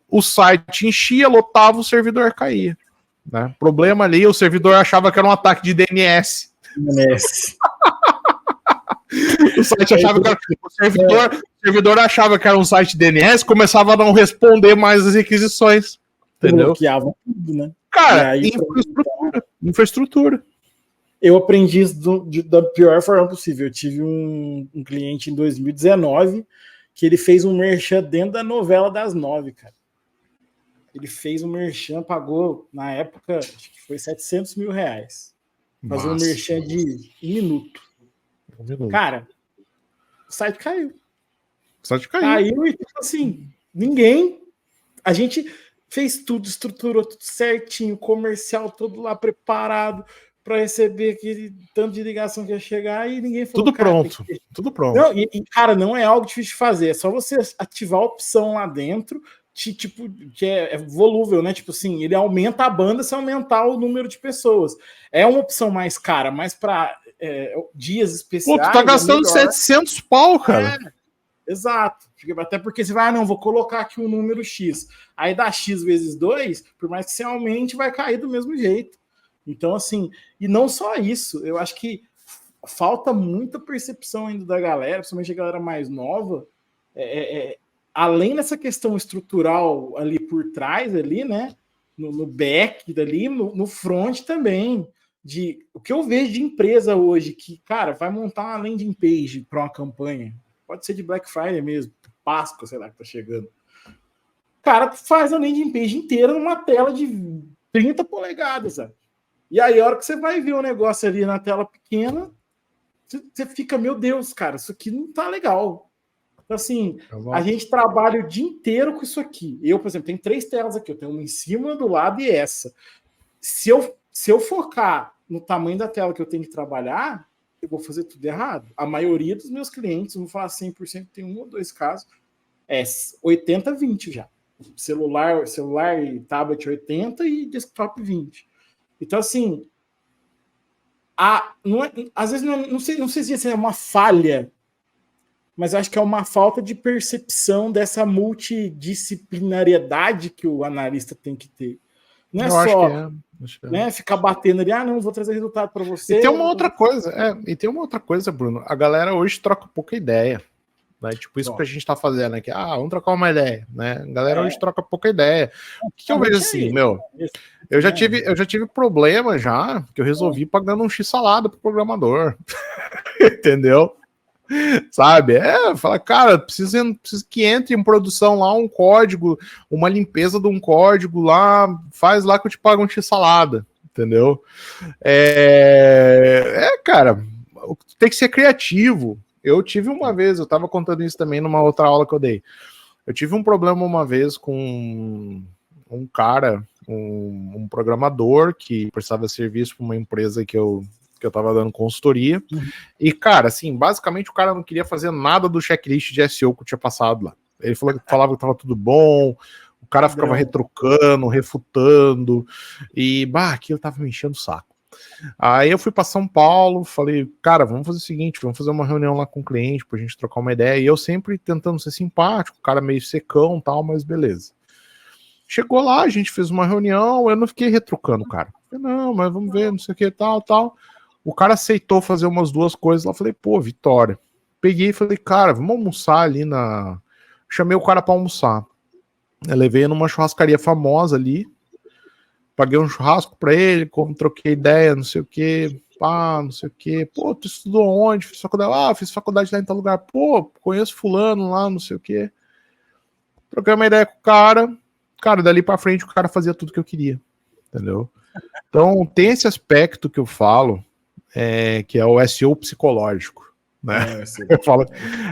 o site enchia, lotava, o servidor caía. Né? Problema ali, o servidor achava que era um ataque de DNS. O site achava que era, o servidor achava que era um site DNS, começava a não responder mais as requisições. Entendeu? Bloqueava tudo, né? Cara, aí, infraestrutura. Eu aprendi isso da pior forma possível. Eu tive um cliente em 2019 que ele fez um merchan dentro da novela das 9, cara. ele fez um merchan, pagou, na época, acho que foi R$700 mil. Fazer um merchan de 1 minuto. Cara, o site caiu. O site caiu. Caiu e, tipo assim, ninguém... A gente fez tudo, estruturou tudo certinho, comercial todo lá preparado para receber aquele tanto de ligação que ia chegar e ninguém falou... Tudo pronto, tudo pronto. Não, cara, não é algo difícil de fazer, é só você ativar a opção lá dentro, tipo, que é volúvel, né? Tipo assim, ele aumenta a banda se aumentar o número de pessoas. É uma opção mais cara, mas para dias especiais... Pô, tu tá gastando 700 pau, cara. Exato. Até porque você vai, não, vou colocar aqui um número X. Aí dá X vezes 2, por mais que você aumente, vai cair do mesmo jeito. Então, assim, e não só isso, eu acho que falta muita percepção ainda da galera, principalmente a galera mais nova, além dessa questão estrutural ali por trás, ali, né? No back dali, no front também. O que eu vejo de empresa hoje que, cara, vai montar uma landing page para uma campanha. Pode ser de Black Friday mesmo, Páscoa, sei lá, que tá chegando. O cara faz a landing page inteira numa tela de 30 polegadas, sabe? E aí, a hora que você vai ver o negócio ali na tela pequena, você fica, meu Deus, cara, isso aqui não tá legal. Então, assim, a gente trabalha o dia inteiro com isso aqui. Eu, por exemplo, tenho 3 telas aqui. Eu tenho uma em cima, do lado e essa. Se eu focar no tamanho da tela que eu tenho que trabalhar, eu vou fazer tudo errado. A maioria dos meus clientes, vou falar 100%, tem 1 ou 2 casos, é 80-20 já. Celular e tablet 80 e desktop 20. Então, assim, às vezes não sei se é uma falha, mas acho que é uma falta de percepção dessa multidisciplinariedade que o analista tem que ter. Não é só né, ficar batendo ali, não, vou trazer resultado para você. E tem uma outra coisa, Bruno. A galera hoje troca pouca ideia. Né? Tipo, isso que a gente tá fazendo aqui. Vamos trocar uma ideia. Né? A galera hoje troca pouca ideia. O que eu vejo assim, eu já tive problema já, que eu resolvi pagando um X-salada pro programador. Entendeu? Sabe? Fala, cara, preciso que entre em produção lá um código, uma limpeza de um código lá, faz lá que eu te pago um X-salada, entendeu? Cara, tem que ser criativo. Eu tive uma vez, eu tava contando isso também numa outra aula que eu dei. Eu tive um problema uma vez com um cara, um programador que prestava serviço para uma empresa que eu tava dando consultoria, e, cara, assim, basicamente o cara não queria fazer nada do checklist de SEO que eu tinha passado lá. Ele falava que tava tudo bom, o cara ficava retrucando, refutando, e, aquilo tava me enchendo o saco. Aí eu fui para São Paulo, falei, cara, vamos fazer o seguinte, vamos fazer uma reunião lá com o cliente pra gente trocar uma ideia, e eu sempre tentando ser simpático, o cara meio secão e tal, mas beleza. Chegou lá, a gente fez uma reunião, eu não fiquei retrucando o cara. Falei, não, mas vamos ver, não sei o que, tal. O cara aceitou fazer umas 2 coisas lá, falei, pô, vitória. Peguei e falei, cara, vamos almoçar ali Chamei o cara pra almoçar. Eu levei numa churrascaria famosa ali, paguei um churrasco pra ele, troquei ideia, não sei o que, não sei o que. Pô, tu estudou onde? Fiz faculdade? Fiz faculdade lá em tal lugar. Pô, conheço fulano lá, não sei o que. Troquei uma ideia com o cara. Cara, dali pra frente o cara fazia tudo que eu queria, entendeu? Então tem esse aspecto que eu falo, que é o SEO psicológico, né? Eu falo,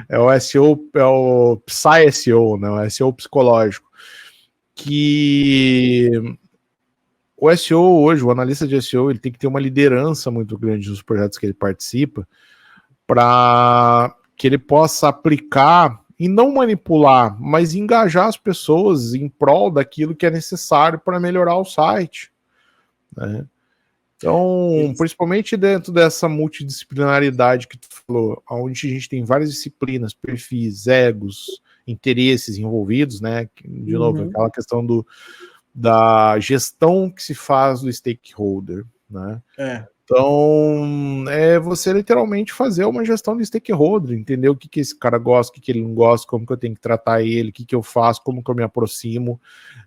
é o SEO, é o Psy-SEO, né? O SEO psicológico. Que o SEO hoje, o analista de SEO, ele tem que ter uma liderança muito grande nos projetos que ele participa, para que ele possa aplicar e não manipular, mas engajar as pessoas em prol daquilo que é necessário para melhorar o site, né? Então, principalmente dentro dessa multidisciplinaridade que tu falou, onde a gente tem várias disciplinas, perfis, egos, interesses envolvidos, né? De novo, aquela questão da gestão que se faz do stakeholder, né? Então, é você literalmente fazer uma gestão de stakeholder, entender o que esse cara gosta, o que ele não gosta, como que eu tenho que tratar ele, o que eu faço, como que eu me aproximo.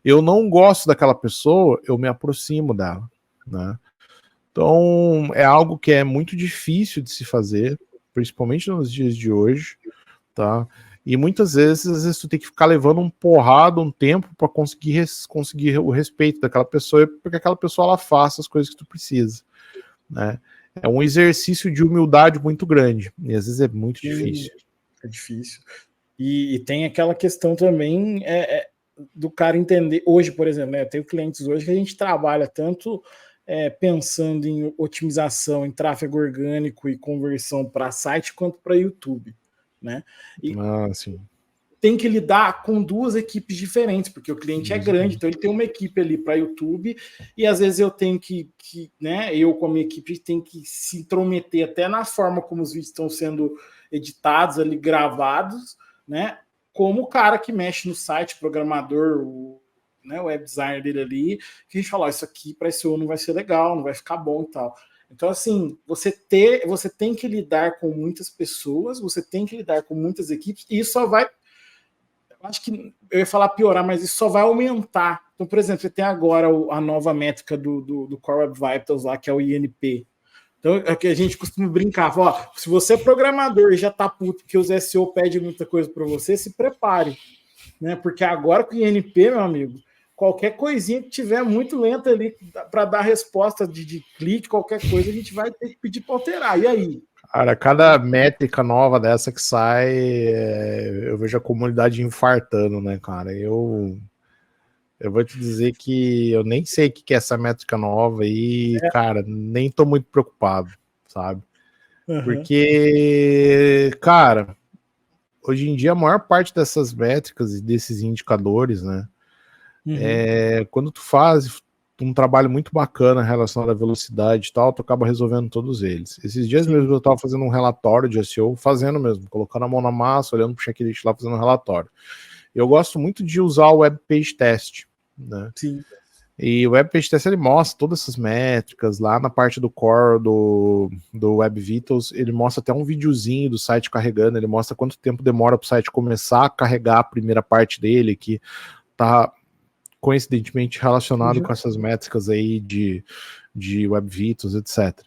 Eu não gosto daquela pessoa, eu me aproximo dela, né? Então, é algo que é muito difícil de se fazer, principalmente nos dias de hoje, tá? E muitas vezes tu tem que ficar levando um porrada um tempo para conseguir o respeito daquela pessoa, porque aquela pessoa ela faça as coisas que tu precisa, né? É um exercício de humildade muito grande, e às vezes é muito difícil. É difícil. E tem aquela questão também do cara entender. Hoje, por exemplo, né, eu tenho clientes hoje que a gente trabalha tanto pensando em otimização, em tráfego orgânico e conversão para site, quanto para YouTube, né? E sim. tem que lidar com duas equipes diferentes, porque o cliente é grande, então ele tem uma equipe ali para YouTube, e às vezes eu tenho né, eu com a minha equipe tem que se intrometer até na forma como os vídeos estão sendo editados ali, gravados, né, como o cara que mexe no site, programador, né, o web designer dele ali, que a gente fala, isso aqui para SEO não vai ser legal, não vai ficar bom e tal. Então, assim, você tem que lidar com muitas pessoas, você tem que lidar com muitas equipes, e isso só vai, acho que eu ia falar piorar, mas isso só vai aumentar. Então, por exemplo, você tem agora a nova métrica do Core Web Vitals lá, que é o INP. Então, é que a gente costuma brincar. Ó, se você é programador e já tá puto porque os SEO pedem muita coisa para você, se prepare, né? Porque agora com o INP, meu amigo, qualquer coisinha que tiver muito lenta ali para dar resposta de clique, qualquer coisa, a gente vai ter que pedir para alterar. E aí? Cara, cada métrica nova dessa que sai, eu vejo a comunidade infartando, né, cara? Eu vou te dizer que eu nem sei o que é essa métrica nova e, cara, nem tô muito preocupado, sabe? Porque, cara, hoje em dia a maior parte dessas métricas e desses indicadores, né, quando tu faz um trabalho muito bacana relacionado à velocidade e tal, tu acaba resolvendo todos eles. Esses dias mesmo eu tava fazendo um relatório de SEO, fazendo mesmo, colocando a mão na massa, olhando pro checklist lá, fazendo um relatório. Eu gosto muito de usar o Web Page Test, né? Sim. E o Web Page Test ele mostra todas essas métricas lá na parte do core do Web Vitals, ele mostra até um videozinho do site carregando, ele mostra quanto tempo demora para o site começar a carregar a primeira parte dele, que tá coincidentemente relacionado com essas métricas aí de Web Vitals, etc.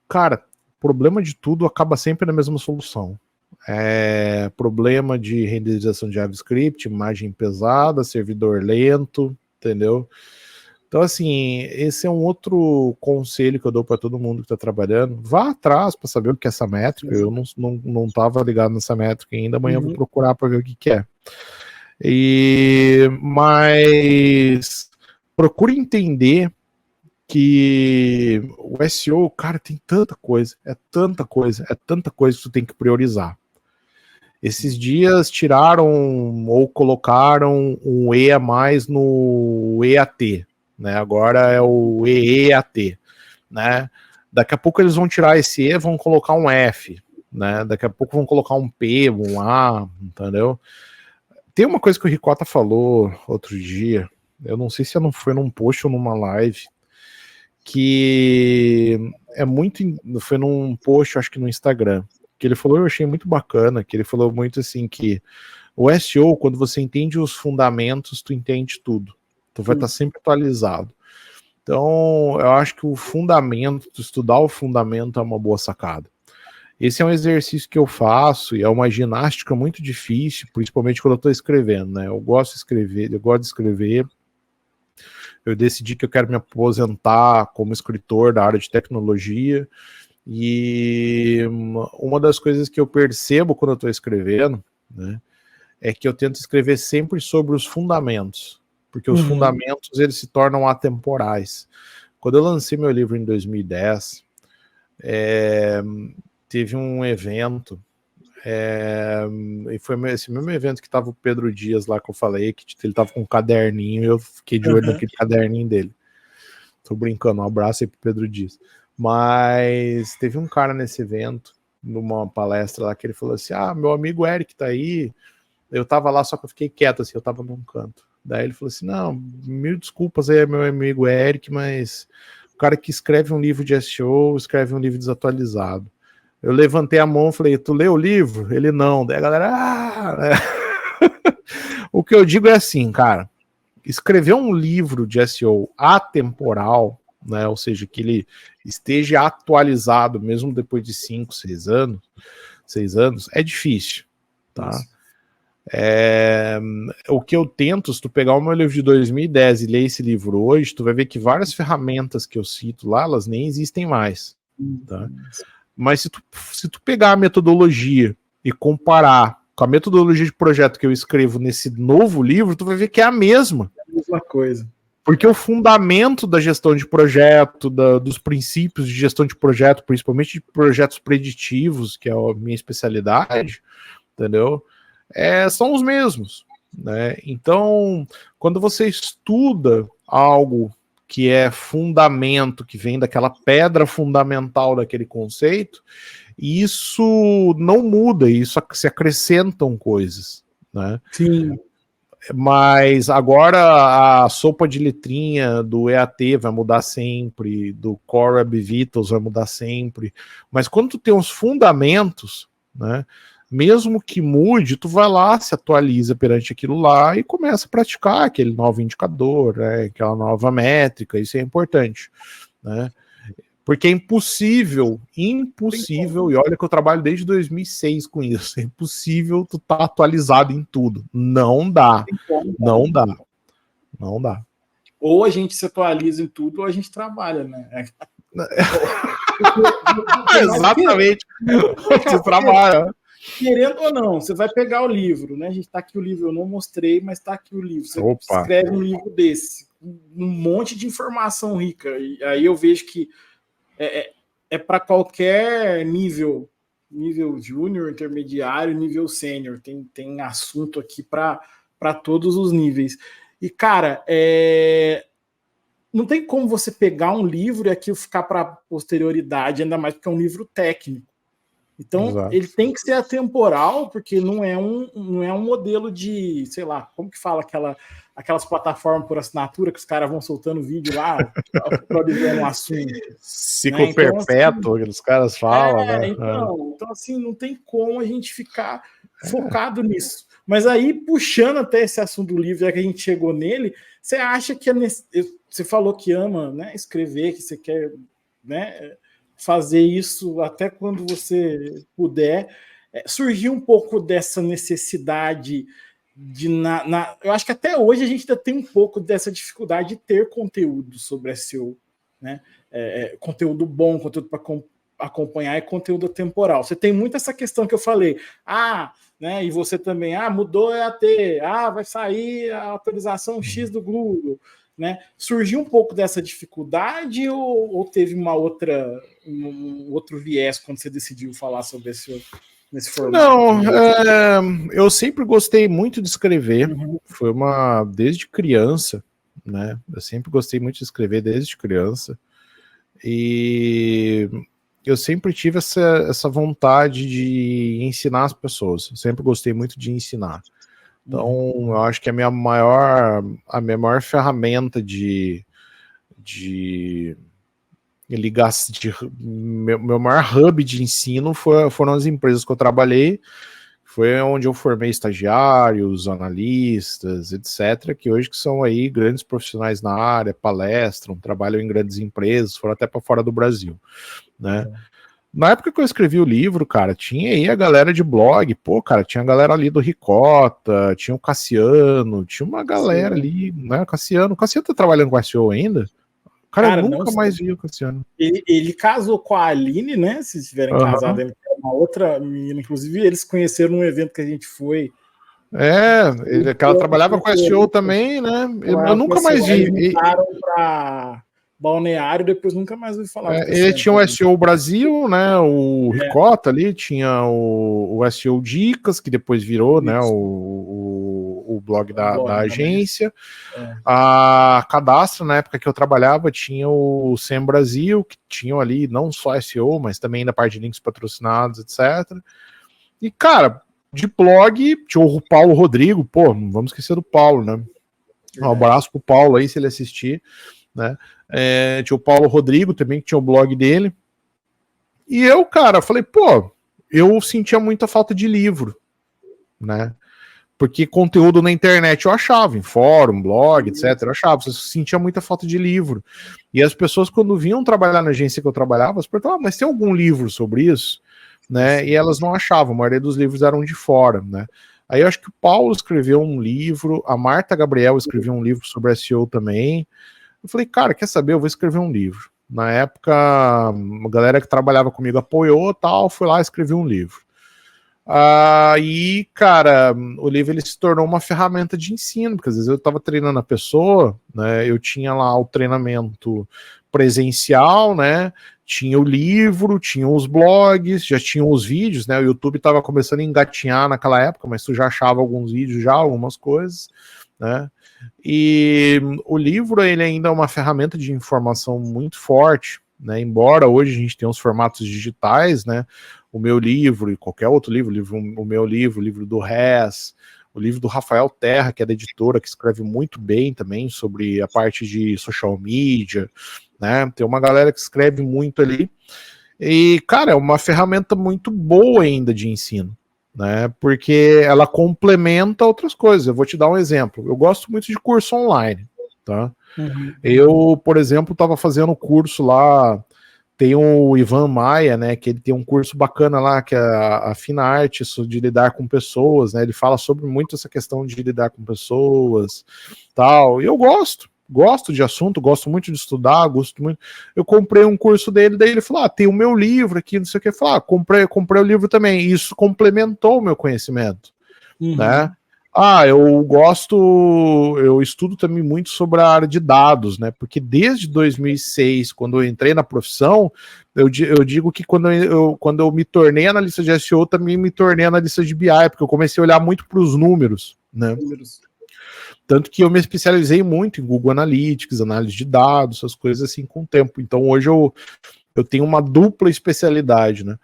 Cara, o problema de tudo acaba sempre na mesma solução. Problema de renderização de JavaScript, imagem pesada, servidor lento, entendeu? Então, assim, esse é um outro conselho que eu dou para todo mundo que está trabalhando. Vá atrás para saber o que é essa métrica. Eu não estava ligado nessa métrica ainda. Amanhã eu vou procurar para ver o que é. Mas procure entender que o SEO, cara, tem tanta coisa que tu tem que priorizar. Esses dias tiraram ou colocaram um E a mais no EAT, né? Agora é o EEAT, né? Daqui a pouco eles vão tirar esse E, vão colocar um F, né? Daqui a pouco vão colocar um P, um A, entendeu? Tem uma coisa que o Ricota falou outro dia, eu não sei se não foi num post ou numa live, que foi num post, acho que no Instagram, que ele falou, eu achei muito bacana, que ele falou muito assim que o SEO, quando você entende os fundamentos, tu entende tudo. Tu vai estar sempre atualizado. Então, eu acho que o fundamento, estudar o fundamento é uma boa sacada. Esse é um exercício que eu faço e é uma ginástica muito difícil, principalmente quando eu estou escrevendo, né? Eu gosto de escrever. Eu decidi que eu quero me aposentar como escritor da área de tecnologia. E uma das coisas que eu percebo quando eu estou escrevendo, né, é que eu tento escrever sempre sobre os fundamentos, porque os fundamentos eles se tornam atemporais. Quando eu lancei meu livro em 2010, teve um evento, e foi esse mesmo evento que estava o Pedro Dias lá que eu falei, que ele estava com um caderninho e eu fiquei de olho naquele caderninho dele. Tô brincando, um abraço aí pro Pedro Dias. Mas teve um cara nesse evento, numa palestra lá, que ele falou assim, meu amigo Eric tá aí, eu tava lá, só que eu fiquei quieto, assim, eu tava num canto. Daí ele falou assim, não, mil desculpas aí, meu amigo Eric, mas o cara que escreve um livro de SEO, escreve um livro desatualizado. Eu levantei a mão e falei, tu leu o livro? Ele não. Daí a galera, O que eu digo é assim, cara, escrever um livro de SEO atemporal, né, ou seja, que ele esteja atualizado mesmo depois de 5, 6 anos, é difícil, tá? O que eu tento, se tu pegar o meu livro de 2010 e ler esse livro hoje, tu vai ver que várias ferramentas que eu cito lá, elas nem existem mais. Tá? Mas se tu pegar a metodologia e comparar com a metodologia de projeto que eu escrevo nesse novo livro, tu vai ver que é a mesma. É a mesma coisa. Porque o fundamento da gestão de projeto, dos princípios de gestão de projeto, principalmente de projetos preditivos, que é a minha especialidade, entendeu? São os mesmos, né? Então, quando você estuda algo que é fundamento, que vem daquela pedra fundamental daquele conceito, isso não muda, isso se acrescentam coisas, né? Sim. Mas agora a sopa de letrinha do EAT vai mudar sempre, do Core Web Vitals vai mudar sempre, mas quando tu tem os fundamentos, né, mesmo que mude, tu vai lá, se atualiza perante aquilo lá e começa a praticar aquele novo indicador, né, aquela nova métrica, isso é importante, né? Porque é impossível, e olha que eu trabalho desde 2006 com isso, é impossível tu tá atualizado em tudo. Não dá. Ou a gente se atualiza em tudo, ou a gente trabalha, né? Exatamente. Você trabalha. Querendo ou não, você vai pegar o livro, né? A gente tá aqui o livro, eu não mostrei, mas tá aqui o livro. Você escreve um livro desse, um monte de informação rica. E aí eu vejo que é para qualquer nível júnior, intermediário, nível sênior. Tem assunto aqui para todos os níveis. E, cara, não tem como você pegar um livro e aquilo ficar para posterioridade, ainda mais porque é um livro técnico. Então, exato, ele tem que ser atemporal, porque não é um modelo de, sei lá, como que fala aquelas plataformas por assinatura que os caras vão soltando vídeo lá para dizer um assunto. Ciclo, né? Perpétuo, assim, que os caras falam, né? Então, assim, não tem como a gente ficar focado nisso. Mas aí, puxando até esse assunto do livro, já que a gente chegou nele, você acha que você falou que ama, né, escrever, que você quer, né, fazer isso até quando você puder. Surgiu um pouco dessa necessidade de... eu acho que até hoje a gente ainda tem um pouco dessa dificuldade de ter conteúdo sobre SEO, né? Conteúdo bom, conteúdo para acompanhar e conteúdo temporal. Você tem muito essa questão que eu falei. Né? E você também, mudou EAT, vai sair a atualização X do Google. Né? Surgiu um pouco dessa dificuldade ou teve um outro viés quando você decidiu falar sobre nesse formato? Não, eu sempre gostei muito de escrever, foi desde criança, né? Eu sempre gostei muito de escrever desde criança e eu sempre tive essa vontade de ensinar as pessoas, eu sempre gostei muito de ensinar. Então, eu acho que a minha maior ferramenta meu maior hub de ensino foram as empresas que eu trabalhei, foi onde eu formei estagiários, analistas, etc., que hoje que são aí grandes profissionais na área, palestram, trabalham em grandes empresas, foram até para fora do Brasil, né? Na época que eu escrevi o livro, cara, tinha aí a galera de blog, cara, tinha a galera ali do Ricota, tinha o Cassiano, tinha uma galera ali, né, o Cassiano tá trabalhando com SEO ainda? Cara, eu nunca mais vi o Cassiano. Ele casou com a Aline, né, se estiverem casados, ele é uma outra menina, inclusive eles conheceram num evento que a gente foi. Que ela trabalhava com SEO também, né, eu nunca mais vi. Eles mudaram para Balneário, depois nunca mais ouvi falar. Ele tinha o SEO Brasil, né? O Ricota ali, tinha o SEO Dicas, que depois virou, né? O blog da agência. A Cadastro, na época que eu trabalhava, tinha o SEM Brasil, que tinham ali não só SEO, mas também da parte de links patrocinados, etc. E, cara, de blog, tinha o Paulo Rodrigo, não vamos esquecer do Paulo, né? Um abraço pro Paulo aí, se ele assistir, né? Tinha o Paulo Rodrigo também, que tinha o blog dele. E eu, cara, falei, eu sentia muita falta de livro, né? Porque conteúdo na internet eu achava, em fórum, blog, etc. Eu achava, eu sentia muita falta de livro. E as pessoas, quando vinham trabalhar na agência que eu trabalhava, elas perguntavam, mas tem algum livro sobre isso? Né? E elas não achavam, a maioria dos livros eram de fora, né? Aí eu acho que o Paulo escreveu um livro, a Marta Gabriel escreveu um livro sobre SEO também. Eu falei, cara, quer saber? Eu vou escrever um livro. Na época, a galera que trabalhava comigo apoiou, tal, fui lá e escrevi um livro. Aí, cara, o livro ele se tornou uma ferramenta de ensino, porque às vezes eu estava treinando a pessoa, né? Eu tinha lá o treinamento presencial, né? Tinha o livro, tinha os blogs, já tinham os vídeos, né? O YouTube estava começando a engatinhar naquela época, mas tu já achava alguns vídeos já, algumas coisas, né? E o livro ele ainda é uma ferramenta de informação muito forte, né? Embora hoje a gente tenha os formatos digitais, né? O meu livro e qualquer outro livro, o meu livro, o livro do Rez, o livro do Rafael Terra, que é da editora, que escreve muito bem também sobre a parte de social media, né? Tem uma galera que escreve muito ali. E, cara, é uma ferramenta muito boa ainda de ensino, né? Porque ela complementa outras coisas. Eu vou te dar um exemplo. Eu gosto muito de curso online, tá? Uhum. Eu, por exemplo, estava fazendo curso lá. Tem o Ivan Maia, né, que ele tem um curso bacana lá, que é a Fina Arte de lidar com pessoas, né, ele fala sobre muito essa questão de lidar com pessoas, tal, e eu gosto de assunto, gosto muito de estudar, gosto muito, eu comprei um curso dele, daí ele falou, tem o meu livro aqui, não sei o que, eu falei, comprei o livro também, e isso complementou o meu conhecimento, né, eu estudo também muito sobre a área de dados, né? Porque desde 2006, quando eu entrei na profissão, eu digo que quando eu me tornei analista de SEO, também me tornei analista de BI, porque eu comecei a olhar muito para os números, né? Tanto que eu me especializei muito em Google Analytics, análise de dados, essas coisas assim com o tempo. Então hoje eu tenho uma dupla especialidade, né?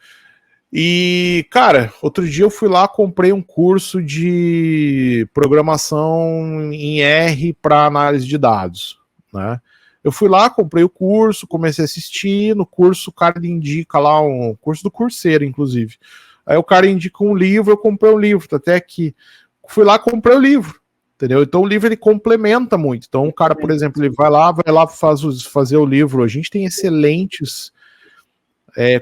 E, cara, outro dia eu fui lá, comprei um curso de programação em R para análise de dados, né? Eu fui lá, comprei o curso, comecei a assistir, no curso o cara indica lá um curso do Coursera, inclusive. Aí o cara indica um livro, eu comprei um livro, tá até aqui. Fui lá, comprei o livro, entendeu? Então o livro ele complementa muito. Então o cara, por exemplo, ele vai lá fazer o livro. A gente tem excelentes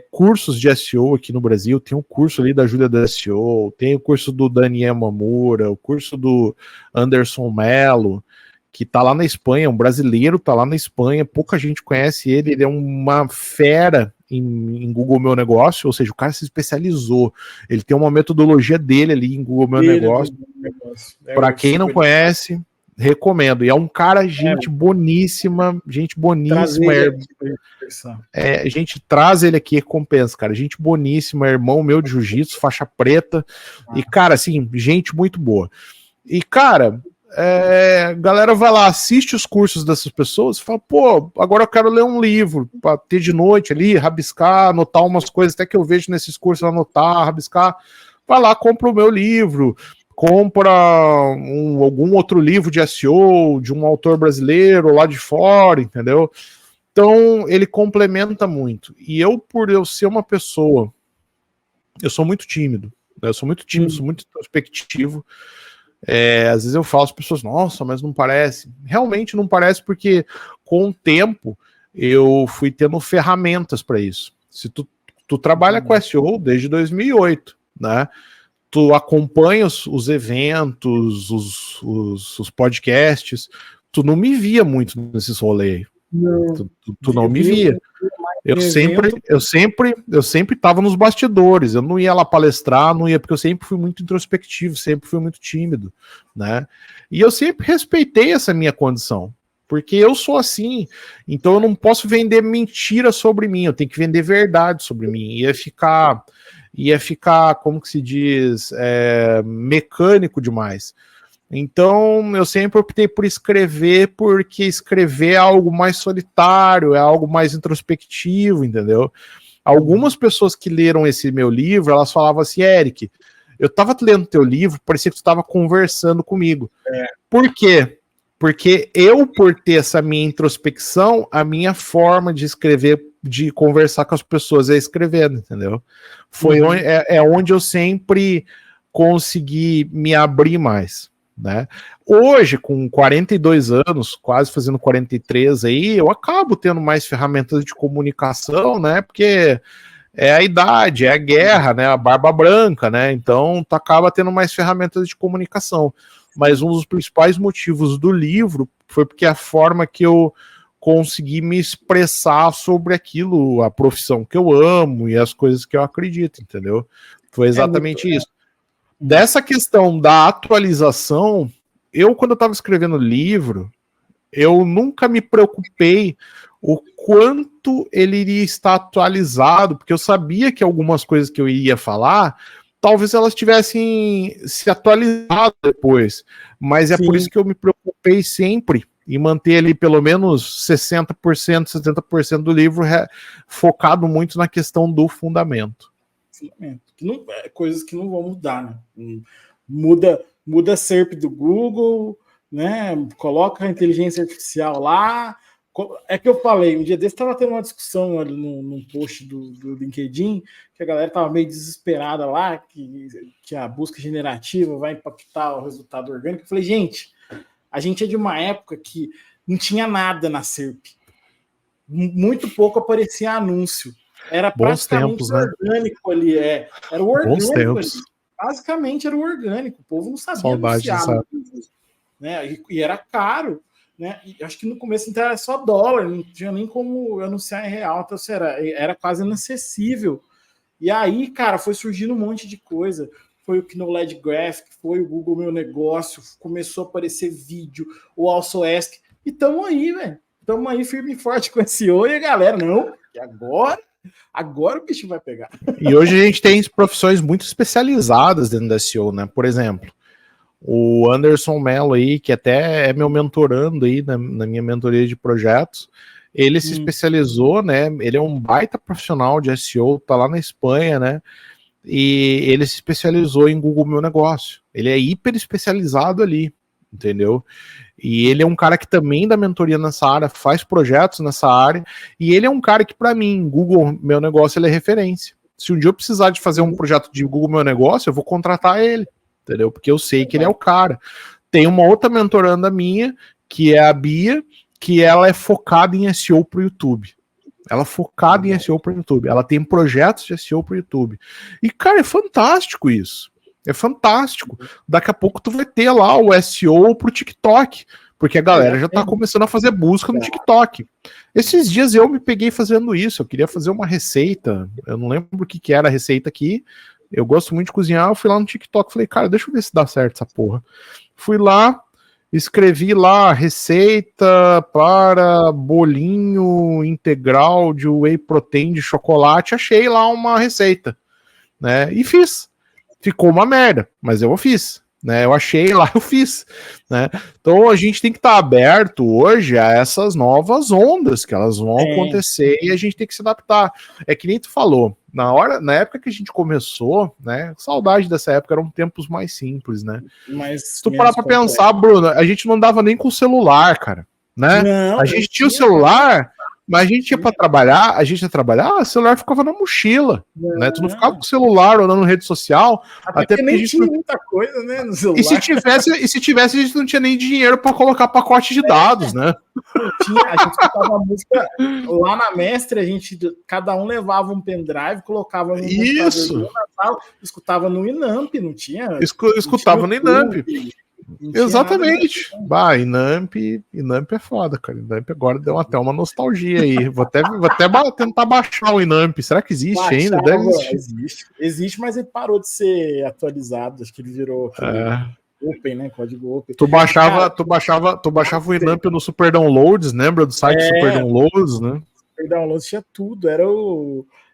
cursos de SEO aqui no Brasil, tem um curso ali da Júlia da SEO, tem o curso do Daniel Mamura, o curso do Anderson Mello, que tá lá na Espanha, um brasileiro tá lá na Espanha, pouca gente conhece ele é uma fera em Google Meu Negócio, ou seja, o cara se especializou, ele tem uma metodologia dele ali em Google Meu Negócio, para quem não conhece, recomendo, e é um cara, gente boníssima, a gente traz ele aqui, recompensa, cara, gente boníssima, irmão meu de jiu-jitsu, faixa preta, e cara, assim, gente muito boa, e cara, galera vai lá, assiste os cursos dessas pessoas, fala, pô, agora eu quero ler um livro, pra ter de noite ali, rabiscar, anotar umas coisas, até que eu vejo nesses cursos, anotar, rabiscar, vai lá, compra o meu livro, compra algum outro livro de SEO, de um autor brasileiro lá de fora, entendeu? Então, ele complementa muito. E por eu ser uma pessoa, eu sou muito tímido, né? Sou muito introspectivo. Às vezes eu falo, as pessoas, nossa, mas não parece. Realmente não parece, porque com o tempo eu fui tendo ferramentas para isso. Se tu trabalha com SEO desde 2008, né? Tu acompanha os eventos, os podcasts, tu não me via muito nesses rolês. Tu não me via. Eu sempre tava nos bastidores, eu não ia lá palestrar, não ia, porque eu sempre fui muito introspectivo, sempre fui muito tímido, né? E eu sempre respeitei essa minha condição, porque eu sou assim, então eu não posso vender mentira sobre mim, eu tenho que vender verdade sobre mim, ia ficar, como que se diz, mecânico demais. Então, eu sempre optei por escrever, porque escrever é algo mais solitário, é algo mais introspectivo, entendeu? Algumas pessoas que leram esse meu livro, elas falavam assim, Eric, eu tava lendo teu livro, parecia que tu tava conversando comigo. Por quê? Porque por ter essa minha introspecção, a minha forma de escrever, de conversar com as pessoas é escrevendo, entendeu? Foi onde eu sempre consegui me abrir mais, né? Hoje, com 42 anos, quase fazendo 43 aí, eu acabo tendo mais ferramentas de comunicação, né? Porque, é a idade, é a guerra, né? A barba branca, né? Então tu acaba tendo mais ferramentas de comunicação. Mas um dos principais motivos do livro foi porque a forma que eu consegui me expressar sobre aquilo, a profissão que eu amo e as coisas que eu acredito, entendeu? Foi exatamente isso. Dessa questão da atualização, quando eu estava escrevendo o livro, eu nunca me preocupei o quanto ele iria estar atualizado, porque eu sabia que algumas coisas que eu iria falar, talvez elas tivessem se atualizado depois, mas é por isso que eu me preocupei sempre em manter ali pelo menos 60%, 70% do livro focado muito na questão do fundamento. Que não, coisas que não vão mudar, né? Muda a SERP do Google, né? Coloca a inteligência artificial lá. É que eu falei, um dia desse estava tendo uma discussão ali num post do LinkedIn, que a galera estava meio desesperada lá, que a busca generativa vai impactar o resultado orgânico. Eu falei, gente, a gente é de uma época que não tinha nada na SERP. Muito pouco aparecia anúncio. Era praticamente tempos, né? orgânico ali. Era o orgânico ali. Basicamente era o orgânico. O povo não sabia Saudade anunciar. Né? E era caro. Né? E acho que no começo então era só dólar, não tinha nem como anunciar em real. Então assim, era quase inacessível. E aí, cara, foi surgindo um monte de coisa. Foi o Knowledge Graphic, foi o Google Meu Negócio, começou a aparecer vídeo, o Also Ask. E estamos aí, velho. Estamos aí firme e forte com esse SEO e a galera, não, e agora o bicho vai pegar. E hoje a gente tem profissões muito especializadas dentro da SEO, né? Por exemplo, o Anderson Mello aí, que até é meu mentorando aí na minha mentoria de projetos, ele se especializou, né? Ele é um baita profissional de SEO, tá lá na Espanha, né? E ele se especializou em Google Meu Negócio. Ele é hiper especializado ali, entendeu? E ele é um cara que também dá mentoria nessa área, faz projetos nessa área, e ele é um cara que, para mim, Google Meu Negócio, ele é referência. Se um dia eu precisar de fazer um projeto de Google Meu Negócio, eu vou contratar ele, entendeu? Porque eu sei que ele é o cara. Tem uma outra mentoranda minha, que é a Bia, que ela é focada em SEO pro YouTube. Ela é focada em SEO pro YouTube. Ela tem projetos de SEO pro YouTube. E, cara, é fantástico isso. É fantástico. Daqui a pouco tu vai ter lá o SEO pro TikTok, porque a galera já tá começando a fazer busca no TikTok. Esses dias eu me peguei fazendo isso. Eu queria fazer uma receita. Eu não lembro o que era a receita aqui. Eu gosto muito de cozinhar. Eu fui lá no TikTok, falei, cara, deixa eu ver se dá certo essa porra. Fui lá, escrevi lá receita para bolinho integral de whey protein de chocolate. Achei lá uma receita, né? E fiz. Ficou uma merda, mas eu fiz, né? Eu achei lá, eu fiz, né? Então a gente tem que estar aberto hoje a essas novas ondas que elas vão acontecer e a gente tem que se adaptar. É que nem tu falou, na época que a gente começou, né? Saudade dessa época, eram tempos mais simples, né? Se tu parar pra pensar, Bruno, a gente não dava nem com o celular, cara, né? Não, a gente tinha o celular. Mas a gente ia para trabalhar, o celular ficava na mochila, né? Tu não ficava com o celular ou na rede social, até porque nem a gente tinha muita coisa, né, no celular. E se tivesse, a gente não tinha nem dinheiro para colocar pacote de dados, né? A gente escutava a música lá na Mestre, cada um levava um pendrive, colocava no computador na sala, escutava no Inamp, não tinha? Escutava no Inamp. Exatamente. Bah, Inamp é foda, cara. Inamp agora deu até uma nostalgia aí. Vou até tentar baixar o Inamp. Será que existe ainda? Deve existir. Existe, mas ele parou de ser atualizado. Acho que ele virou Open, né? Código Open. Tu baixava o Inamp no Super Downloads, lembra do site Super Downloads, né? Super Downloads tinha tudo.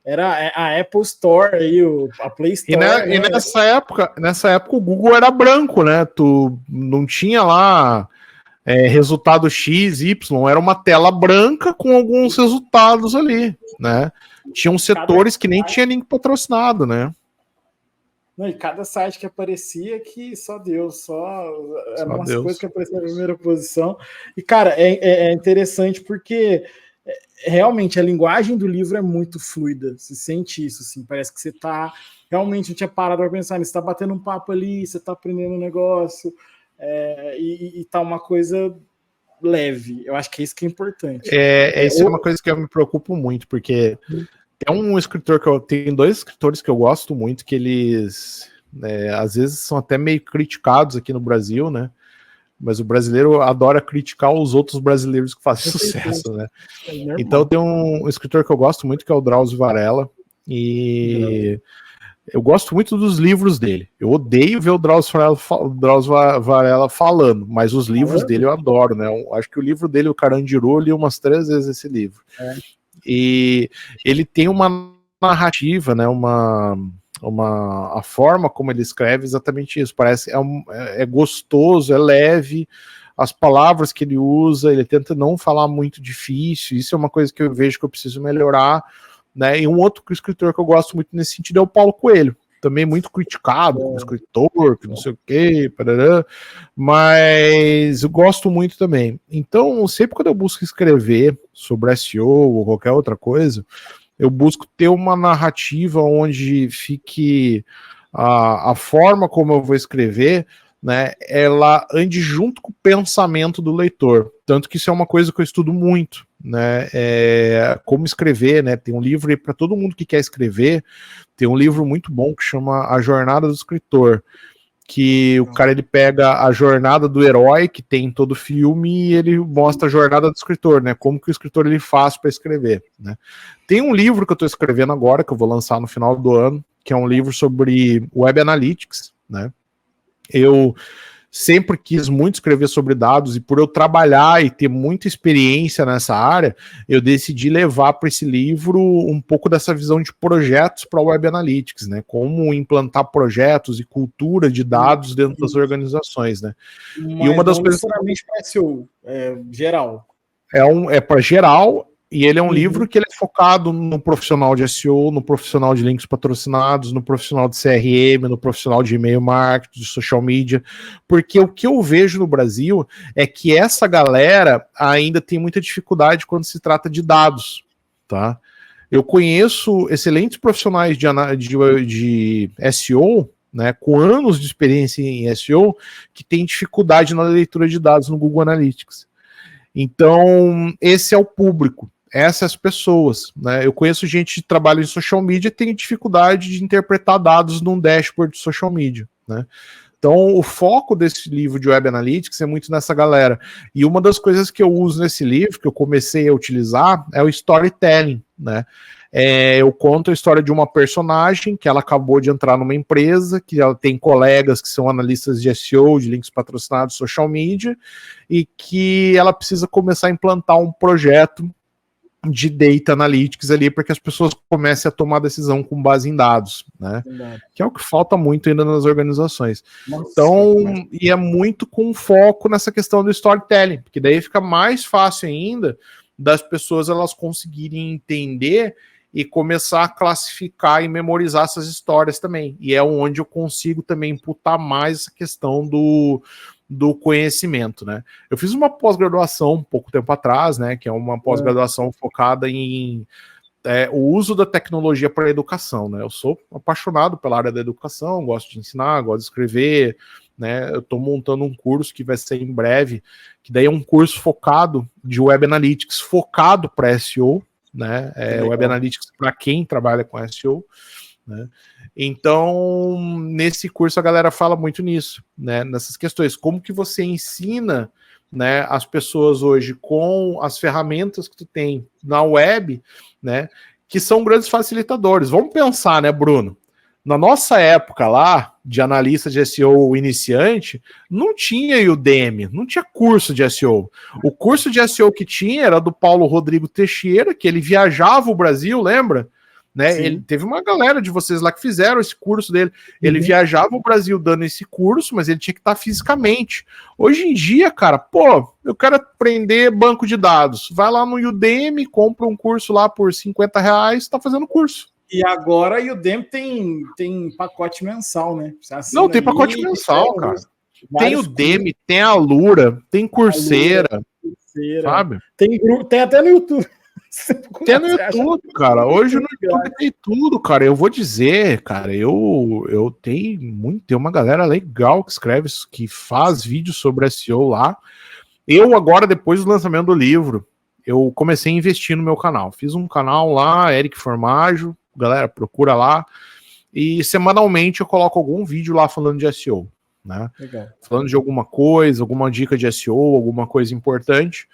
Era a Apple Store aí, a Play Store. E nessa época o Google era branco, né? Tu não tinha lá resultado X, Y, era uma tela branca com alguns resultados ali, né? Tinham setores que nem tinha link patrocinado, né? Não, e cada site que aparecia que só Deus, eram umas coisas que apareciam na primeira posição. E, cara, é interessante porque realmente a linguagem do livro é muito fluida, se sente isso, assim, parece que você tá realmente, não tinha parado para pensar, você tá batendo um papo ali, você tá aprendendo um negócio, e tá uma coisa leve, eu acho que é isso que é importante. Isso é uma coisa que eu me preocupo muito, porque Tem um escritor tem dois escritores que eu gosto muito, que eles às vezes são até meio criticados aqui no Brasil, né? Mas o brasileiro adora criticar os outros brasileiros que fazem sucesso, né? Então tem um escritor que eu gosto muito, que é o Drauzio Varela, e eu gosto muito dos livros dele. Eu odeio ver o Drauzio Varela falando, mas os livros dele eu adoro, né? Eu acho que o livro dele, o Carandiru, eu li umas 3 vezes esse livro. E ele tem uma narrativa, né? A forma como ele escreve exatamente isso. Parece é gostoso, é leve. As palavras que ele usa, ele tenta não falar muito difícil. Isso é uma coisa que eu vejo que eu preciso melhorar, né? E um outro escritor que eu gosto muito nesse sentido é o Paulo Coelho, também muito criticado como escritor, que não sei o quê, parará, mas eu gosto muito também. Então, sempre quando eu busco escrever sobre SEO ou qualquer outra coisa, eu busco ter uma narrativa onde fique a forma como eu vou escrever, né, ela ande junto com o pensamento do leitor. Tanto que isso é uma coisa que eu estudo muito, né, como escrever, né, tem um livro aí para todo mundo que quer escrever, tem um livro muito bom que chama A Jornada do Escritor, que o cara ele pega a jornada do herói que tem em todo filme e ele mostra a jornada do escritor, né, como que o escritor ele faz para escrever, né. Tem um livro que eu estou escrevendo agora, que eu vou lançar no final do ano, que é um livro sobre Web Analytics, né. Eu sempre quis muito escrever sobre dados e por eu trabalhar e ter muita experiência nessa área, eu decidi levar para esse livro um pouco dessa visão de projetos para Web Analytics, né? Como implantar projetos e cultura de dados dentro das organizações, né? Mas e uma das coisas necessariamente para SEO, geral. É para geral. E ele é um livro que ele é focado no profissional de SEO, no profissional de links patrocinados, no profissional de CRM, no profissional de e-mail marketing, de social media, porque o que eu vejo no Brasil é que essa galera ainda tem muita dificuldade quando se trata de dados, tá? Eu conheço excelentes profissionais de SEO, né, com anos de experiência em SEO, que têm dificuldade na leitura de dados no Google Analytics. Então, esse é o público. Essas pessoas, né? Eu conheço gente que trabalha em social media e tem dificuldade de interpretar dados num dashboard de social media, né? Então, o foco desse livro de Web Analytics é muito nessa galera. E uma das coisas que eu uso nesse livro, que eu comecei a utilizar, é o storytelling, né? Eu conto a história de uma personagem que ela acabou de entrar numa empresa, que ela tem colegas que são analistas de SEO, de links patrocinados, social media, e que ela precisa começar a implantar um projeto de data analytics ali para que as pessoas comecem a tomar decisão com base em dados, né? Que é o que falta muito ainda nas organizações. Então, e é muito com foco nessa questão do storytelling, porque daí fica mais fácil ainda das pessoas elas conseguirem entender e começar a classificar e memorizar essas histórias também. E é onde eu consigo também imputar mais essa questão do conhecimento, né? Eu fiz uma pós-graduação um pouco tempo atrás, né? Que é uma pós-graduação focada em o uso da tecnologia para a educação, né? Eu sou apaixonado pela área da educação, gosto de ensinar, gosto de escrever, né? Eu estou montando um curso que vai ser em breve, que daí é um curso focado de Web Analytics, focado para SEO, né? Web Analytics para quem trabalha com SEO, né? Então, nesse curso a galera fala muito nisso, né? Nessas questões, como que você ensina, né, as pessoas hoje com as ferramentas que tu tem na web, né, que são grandes facilitadores. Vamos pensar, né, Bruno? Na nossa época lá, de analista de SEO iniciante, não tinha Udemy, não tinha curso de SEO. O curso de SEO que tinha era do Paulo Rodrigo Teixeira, que ele viajava o Brasil, lembra? Né? Ele teve uma galera de vocês lá que fizeram esse curso dele. Ele viajava o Brasil dando esse curso, mas ele tinha que estar fisicamente. Hoje em dia, cara, pô, eu quero aprender banco de dados. Vai lá no Udemy, compra um curso lá por R$50, tá fazendo curso. E agora o Udemy tem pacote mensal, né? Não, tem pacote mensal, cara. Tem o Udemy, tem a Alura, tem Coursera, sabe? Tem até no YouTube. Tem no YouTube, cara. Hoje no YouTube tem tudo, cara. Eu vou dizer, cara, eu tenho uma galera legal que escreve, que faz vídeos sobre SEO lá. Eu agora, depois do lançamento do livro, eu comecei a investir no meu canal. Fiz um canal lá, Eric Formaggio, galera, procura lá. E semanalmente eu coloco algum vídeo lá falando de SEO, né? Legal. Falando de alguma coisa, alguma dica de SEO, alguma coisa importante,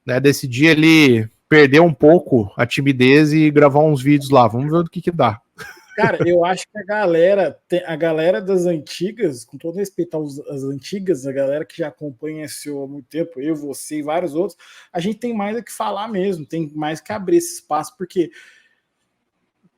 né? Decidi ali perder um pouco a timidez e gravar uns vídeos lá. Vamos ver o que dá. Cara, eu acho que a galera das antigas, com todo respeito às antigas, a galera que já acompanha SEO há muito tempo, eu, você e vários outros, a gente tem mais a que falar mesmo, tem mais que abrir esse espaço, porque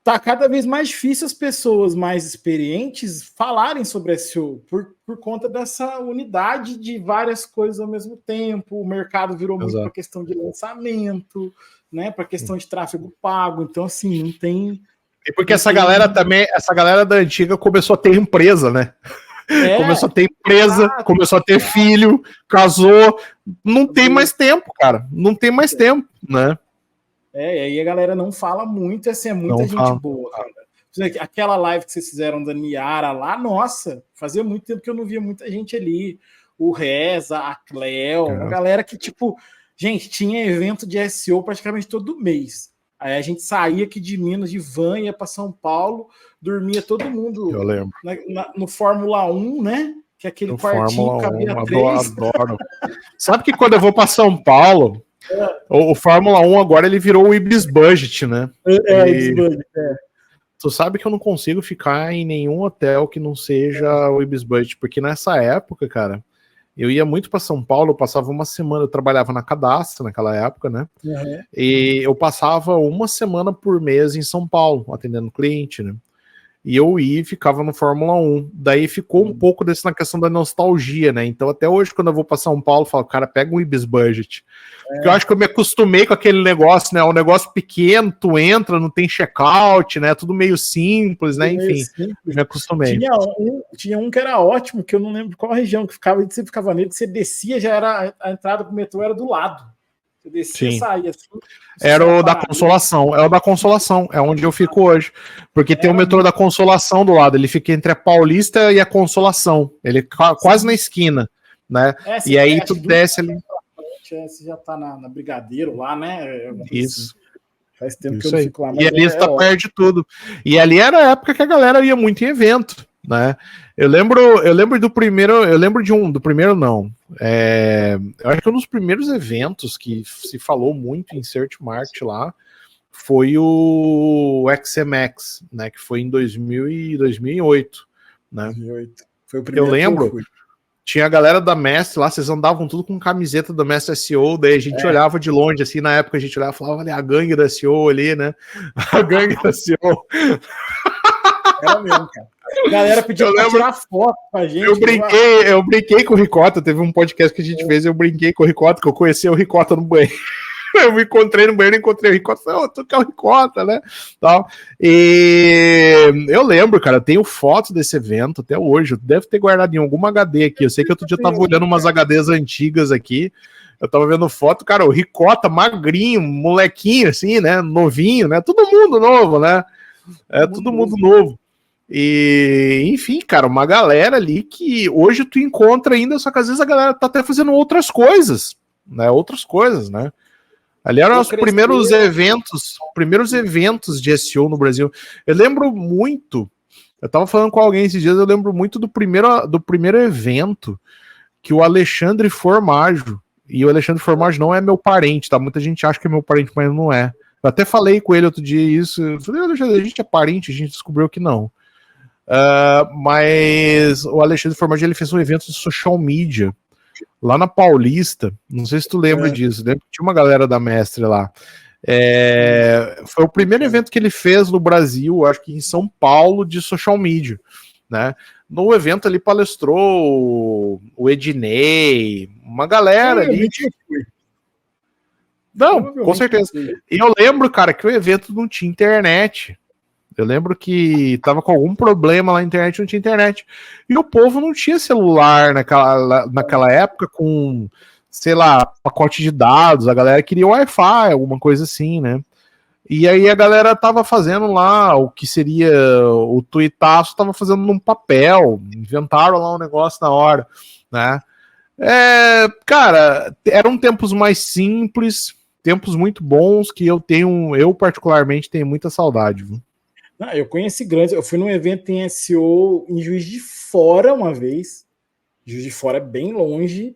tá cada vez mais difícil as pessoas mais experientes falarem sobre SEO por conta dessa unidade de várias coisas ao mesmo tempo. O mercado virou muito para questão de lançamento, né? Para questão de tráfego pago. Então, assim, não tem. E porque essa galera também, essa galera da antiga começou a ter empresa, né? Começou a ter empresa, começou a ter filho, casou. Não tem mais tempo, cara. Não tem mais tempo, né? E aí a galera não fala muito, assim, é muita não gente fala. boa, cara. Aquela live que vocês fizeram da Niara lá, nossa, fazia muito tempo que eu não via muita gente ali. O Reza, a Cleo, a galera que, tipo, gente, tinha evento de SEO praticamente todo mês. Aí a gente saía aqui de Minas, de van, ia para São Paulo, dormia todo mundo no Fórmula 1, né? Que é aquele quartinho que cabia 3. Adoro. Sabe que quando eu vou para São Paulo, o Fórmula 1 agora ele virou o Ibis Budget, né? Ibis Budget, Tu sabe que eu não consigo ficar em nenhum hotel que não seja o Ibis Budget, porque nessa época, cara, eu ia muito para São Paulo, eu passava uma semana, eu trabalhava na Cadastra naquela época, né? E eu passava uma semana por mês em São Paulo, atendendo cliente, né? E eu ia e ficava no Fórmula 1. Daí ficou um pouco desse na questão da nostalgia, né? Então até hoje, quando eu vou para São Paulo, eu falo, cara, pega um Ibis Budget. Porque eu acho que eu me acostumei com aquele negócio, né? Um negócio pequeno, tu entra, não tem check-out, né? Tudo meio simples, né? Enfim, me acostumei. Tinha um que era ótimo, que eu não lembro qual região que ficava, você ficava nele, que você descia, já era a entrada pro metrô era do lado. Você descia e saía assim. Era o da Consolação, é o da Consolação, é onde eu fico hoje. Porque tem o metrô da Consolação do lado, ele fica entre a Paulista e a Consolação. Ele é quase na esquina, né? E aí tu desce ali. Você já tá na Brigadeiro lá, né? Isso. Faz tempo que eu não fico lá. E ali está perto de tudo. E ali era a época que a galera ia muito em evento, né? Eu lembro do primeiro, do primeiro não. Eu acho que um dos primeiros eventos que se falou muito em Search Market lá foi o XMX, né? Que foi em 2008, né? 2008. Foi o primeiro. Eu lembro. Tinha a galera da Mestre lá, vocês andavam tudo com camiseta da Mestre SEO, daí a gente olhava de longe, assim, na época a gente olhava e falava, olha a gangue da SEO ali, né? A gangue da SEO. Era mesmo, cara. A galera pediu pra tirar foto com a gente. Eu brinquei com o Ricota, teve um podcast que a gente fez, eu brinquei com o Ricota, que eu conheci o Ricota no banheiro. Eu me encontrei no banheiro, encontrei o Ricota, falei, tu que é o Ricota, né? Tal. E eu lembro, cara, eu tenho foto desse evento até hoje, eu devo ter guardado em alguma HD aqui, eu sei que outro dia eu tava olhando umas HDs antigas aqui, eu tava vendo foto, cara, o Ricota, magrinho, molequinho, assim, né, novinho, né, todo mundo novo, né, todo mundo novo. E, enfim, cara, uma galera ali que hoje tu encontra ainda, só que às vezes a galera tá até fazendo outras coisas, né, Ali eram os primeiros eventos de SEO no Brasil. Eu lembro muito, eu tava falando com alguém esses dias, eu lembro muito do primeiro evento que o Alexandre Formaggio, e o Alexandre Formaggio não é meu parente, tá? Muita gente acha que é meu parente, mas não é. Eu até falei com ele outro dia isso, eu falei, Alexandre, a gente é parente, a gente descobriu que não. Mas o Alexandre Formaggio, ele fez um evento de social media, lá na Paulista, não sei se tu lembra disso, lembra que tinha uma galera da Mestre lá. Foi o primeiro evento que ele fez no Brasil, acho que em São Paulo, de social media, né? No evento ali palestrou o Ednei, uma galera ali. Não, com certeza. E eu lembro, cara, que o evento não tinha internet. Eu lembro que tava com algum problema lá na internet, não tinha internet. E o povo não tinha celular naquela época com, sei lá, pacote de dados. A galera queria Wi-Fi, alguma coisa assim, né? E aí a galera tava fazendo lá o que seria o tuitaço, tava fazendo num papel. Inventaram lá um negócio na hora, né? Cara, eram tempos mais simples. tempos muito bons que eu particularmente tenho muita saudade. Viu? Não, eu conheci grandes, eu fui num evento em SEO em Juiz de Fora uma vez. Juiz de Fora é bem longe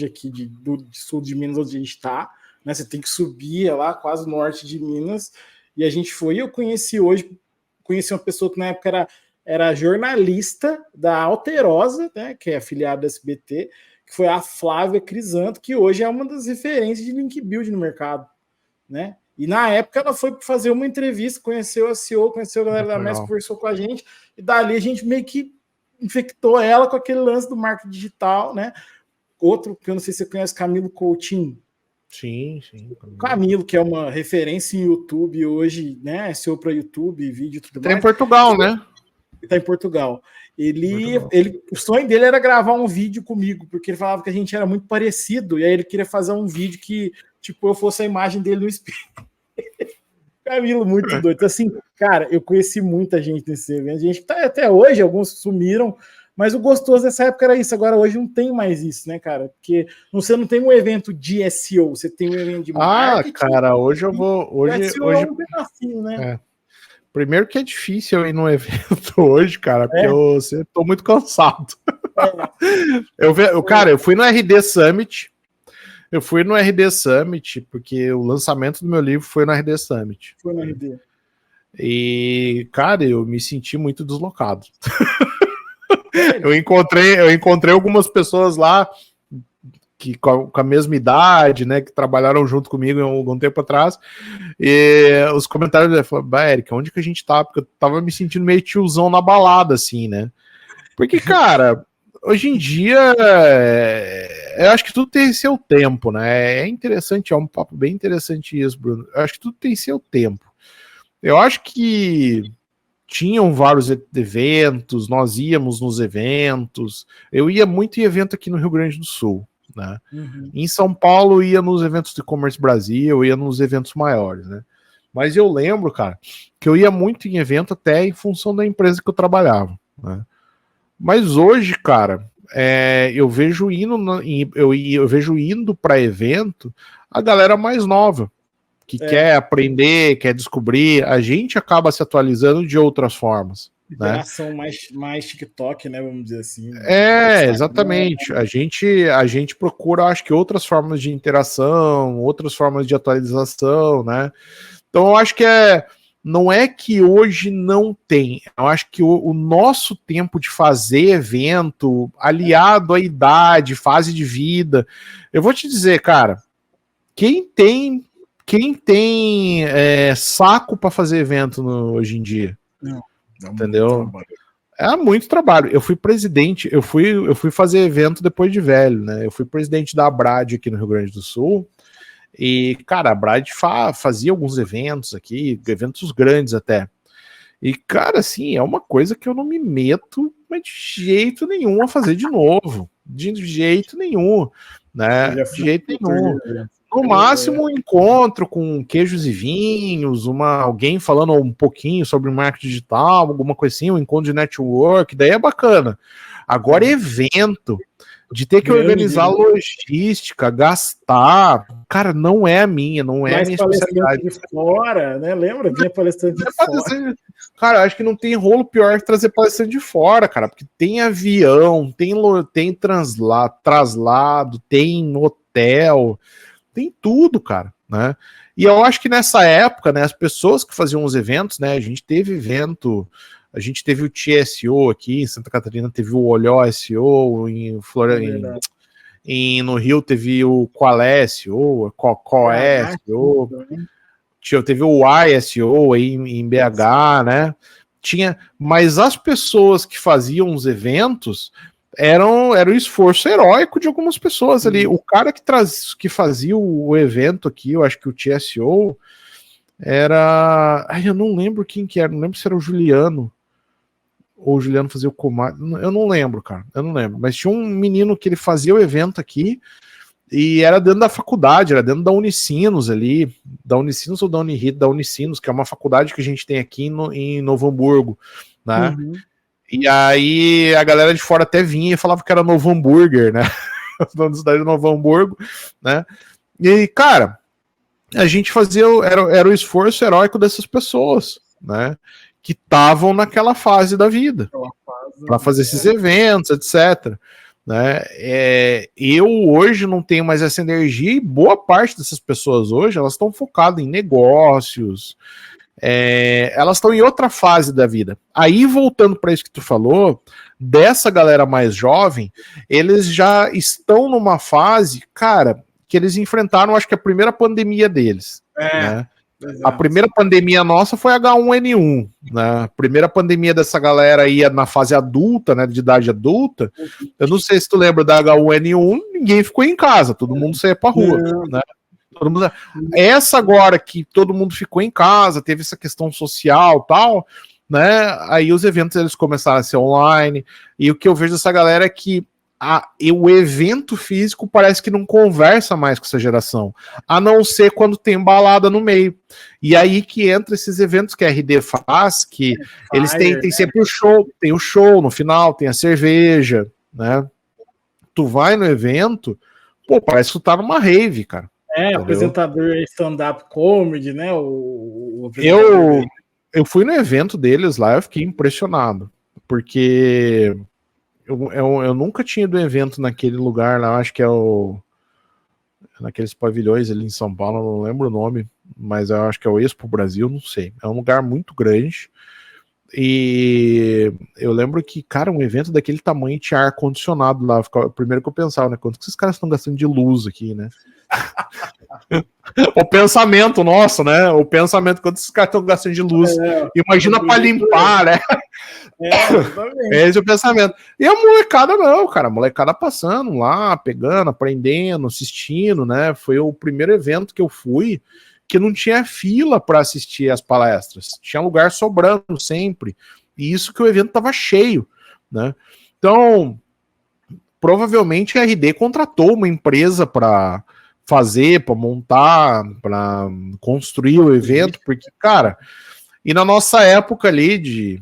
aqui do sul de Minas, onde a gente está. Né? Você tem que subir lá, quase norte de Minas. E a gente foi, eu conheci uma pessoa que na época era jornalista da Alterosa, né, que é afiliada da SBT, que foi a Flávia Crisanto, que hoje é uma das referências de link build no mercado, né? E na época ela foi fazer uma entrevista, conheceu a CEO, conheceu a galera da MES, conversou com a gente, e dali a gente meio que infectou ela com aquele lance do marketing digital, né? Outro que eu não sei se você conhece, Camilo Coutinho. Sim. Camilo, que é uma referência em YouTube hoje, né? SEO para YouTube, vídeo e tudo mais. Tá em Portugal, né? Ele tá em Portugal. O sonho dele era gravar um vídeo comigo, porque ele falava que a gente era muito parecido, e aí ele queria fazer um vídeo que, tipo, eu fosse a imagem dele no espelho. Camilo, muito doido. Então, assim, cara, eu conheci muita gente nesse evento. A gente tá até hoje, alguns sumiram, mas o gostoso dessa época era isso. Agora, hoje não tem mais isso, né, cara? Porque você não tem um evento de SEO, você tem um evento de marketing. Cara, hoje eu vou... Hoje é um pedacinho, né? Primeiro que é difícil eu ir num evento hoje, cara, porque eu tô muito cansado. Cara, eu fui no RD Summit. Eu fui no RD Summit, porque o lançamento do meu livro foi no RD Summit. Foi no RD. E, cara, eu me senti muito deslocado. Eu encontrei algumas pessoas lá que com a mesma idade, né, que trabalharam junto comigo algum tempo atrás, e os comentários falaram, Eric, onde que a gente tá? Porque eu tava me sentindo meio tiozão na balada, assim, né? Porque, cara, hoje em dia, eu acho que tudo tem seu tempo, né? É interessante, é um papo bem interessante isso, Bruno. Eu acho que tudo tem seu tempo. Eu acho que tinham vários eventos, nós íamos nos eventos, eu ia muito em evento aqui no Rio Grande do Sul, né? Uhum. Em São Paulo ia nos eventos do E-Commerce Brasil, ia nos eventos maiores, né? Mas eu lembro, cara, que eu ia muito em evento até em função da empresa que eu trabalhava, né? Mas hoje, cara, eu vejo indo para evento a galera mais nova, que quer aprender, quer descobrir. A gente acaba se atualizando de outras formas. Interação, né? mais TikTok, né? Vamos dizer assim. Né? Exatamente. A gente procura, acho que, outras formas de interação, outras formas de atualização, né? Então, eu acho que não é que hoje não tem. Eu acho que o nosso tempo de fazer evento, aliado à idade, fase de vida, eu vou te dizer, cara, quem tem saco para fazer evento hoje em dia? Não, entendeu? É muito trabalho. Eu fui presidente, eu fui fazer evento depois de velho, né? Eu fui presidente da Abrad aqui no Rio Grande do Sul. E, cara, a Abrad fazia alguns eventos aqui, eventos grandes até. E, cara, assim, é uma coisa que eu não me meto, mas de jeito nenhum a fazer de novo. De jeito nenhum, né? De jeito nenhum. No máximo, um encontro com queijos e vinhos, alguém falando um pouquinho sobre marketing digital, alguma coisinha, um encontro de network, daí é bacana. Agora, evento, de ter que organizar logística, gastar, cara, não é a minha especialidade. De fora, né? Lembra? Vinha palestrante de fora. Cara, acho que não tem rolo pior que trazer palestrante de fora, cara, porque tem avião, tem traslado, tem hotel, tem tudo, cara, né? E eu acho que nessa época, né, as pessoas que faziam os eventos, né, a gente teve o TSO aqui em Santa Catarina, teve o Olhó SEO, no Rio teve o Qual SEO, Qual SEO, teve o YSEO aí em BH, né? Mas as pessoas que faziam os eventos era um esforço heróico de algumas pessoas ali. O cara que fazia o evento aqui, eu acho que o TSO era... eu não lembro quem que era, não lembro se era o Juliano, ou o Juliano fazia o comando, eu não lembro, cara, mas tinha um menino que ele fazia o evento aqui, e era dentro da faculdade, era dentro da Unicinos ali, da Unicinos ou da Unirito, da Unicinos, que é uma faculdade que a gente tem aqui em Novo Hamburgo, né? Uhum. E aí a galera de fora até vinha e falava que era Novo Hambúrguer, né? Da cidade de Novo Hamburgo, né? E, cara, a gente fazia, era o esforço heróico dessas pessoas, né? Que estavam naquela fase da vida, para fazer esses eventos, etc. Né? Eu hoje não tenho mais essa energia e boa parte dessas pessoas hoje, elas estão focadas em negócios, elas estão em outra fase da vida. Aí, voltando para isso que tu falou, dessa galera mais jovem, eles já estão numa fase, cara, que eles enfrentaram, acho que a primeira pandemia deles, né? A primeira pandemia nossa foi H1N1, né? A primeira pandemia dessa galera aí na fase adulta, né, de idade adulta. Eu não sei se tu lembra da H1N1, ninguém ficou em casa, todo mundo saía pra rua, né? Todo mundo... Essa agora que todo mundo ficou em casa, teve essa questão social e tal, né? Aí os eventos eles começaram a ser online, e o que eu vejo dessa galera é que o evento físico parece que não conversa mais com essa geração, a não ser quando tem balada no meio. E aí que entra esses eventos que a RD faz, que eles têm sempre o show, tem o show no final, tem a cerveja, né? Tu vai no evento, pô, parece que tu tá numa rave, cara. Entendeu? Apresentador stand-up comedy, né? Eu fui no evento deles lá, eu fiquei impressionado, porque eu nunca tinha ido evento naquele lugar lá, acho que naqueles pavilhões ali em São Paulo, não lembro o nome, mas eu acho que é o Expo Brasil, não sei. É um lugar muito grande. E eu lembro que, cara, um evento daquele tamanho tinha ar-condicionado lá. Primeiro que eu pensava, né? Quanto que esses caras estão gastando de luz aqui, né? O pensamento nosso, né? O pensamento, quanto esses caras estão gastando de luz. Imagina para limpar, né? Esse é o pensamento. E a molecada não, cara. A molecada passando lá, pegando, aprendendo, assistindo, né? Foi o primeiro evento que eu fui que não tinha fila para assistir as palestras. Tinha lugar sobrando sempre. E isso que o evento estava cheio, né? Então, provavelmente a RD contratou uma empresa para fazer, para montar, para construir o evento, porque, cara, e na nossa época ali de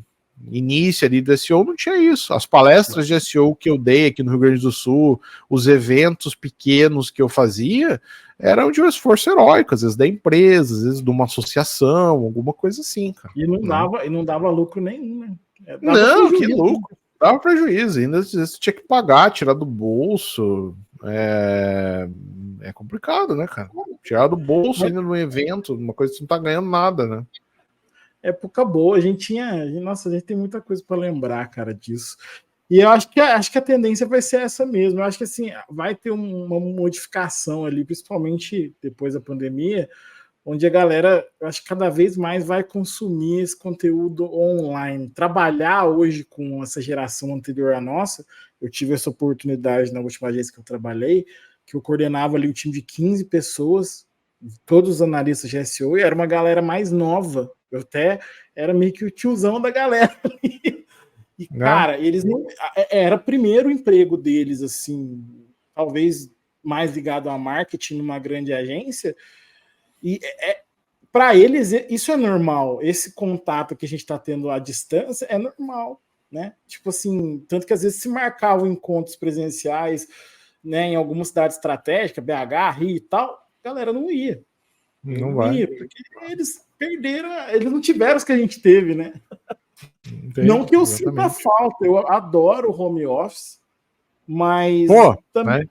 início ali do SEO não tinha isso. As palestras de SEO que eu dei aqui no Rio Grande do Sul, os eventos pequenos que eu fazia, eram de um esforço heróico, às vezes da empresa, às vezes de uma associação, alguma coisa assim, cara. E não dava lucro nenhum, né? Não, que lucro. Dava prejuízo, ainda às vezes tinha que pagar, tirar do bolso. É complicado, né, cara? Tirar do bolso ainda no evento, uma coisa que você não tá ganhando nada, né? Época boa, a gente tem muita coisa para lembrar, cara, disso. E eu acho que a tendência vai ser essa mesmo. Eu acho que assim, vai ter uma modificação ali, principalmente depois da pandemia, onde a galera, eu acho que cada vez mais vai consumir esse conteúdo online. Trabalhar hoje com essa geração anterior à nossa, eu tive essa oportunidade na última vez que eu trabalhei, que eu coordenava ali um time de 15 pessoas, todos os analistas de SEO, e era uma galera mais nova. Eu até era meio que o tiozão da galera ali. E, cara, eles não. Era o primeiro emprego deles, assim, talvez mais ligado a marketing numa grande agência. E para eles, isso é normal. Esse contato que a gente está tendo à distância é normal, né? Tipo assim, tanto que às vezes se marcavam encontros presenciais, né, em alguma cidade estratégica, BH, Rio e tal, a galera não ia. Não ia, porque eles perderam, eles não tiveram os que a gente teve, né? Entendi, não que eu sinta falta, eu adoro o home office, mas também,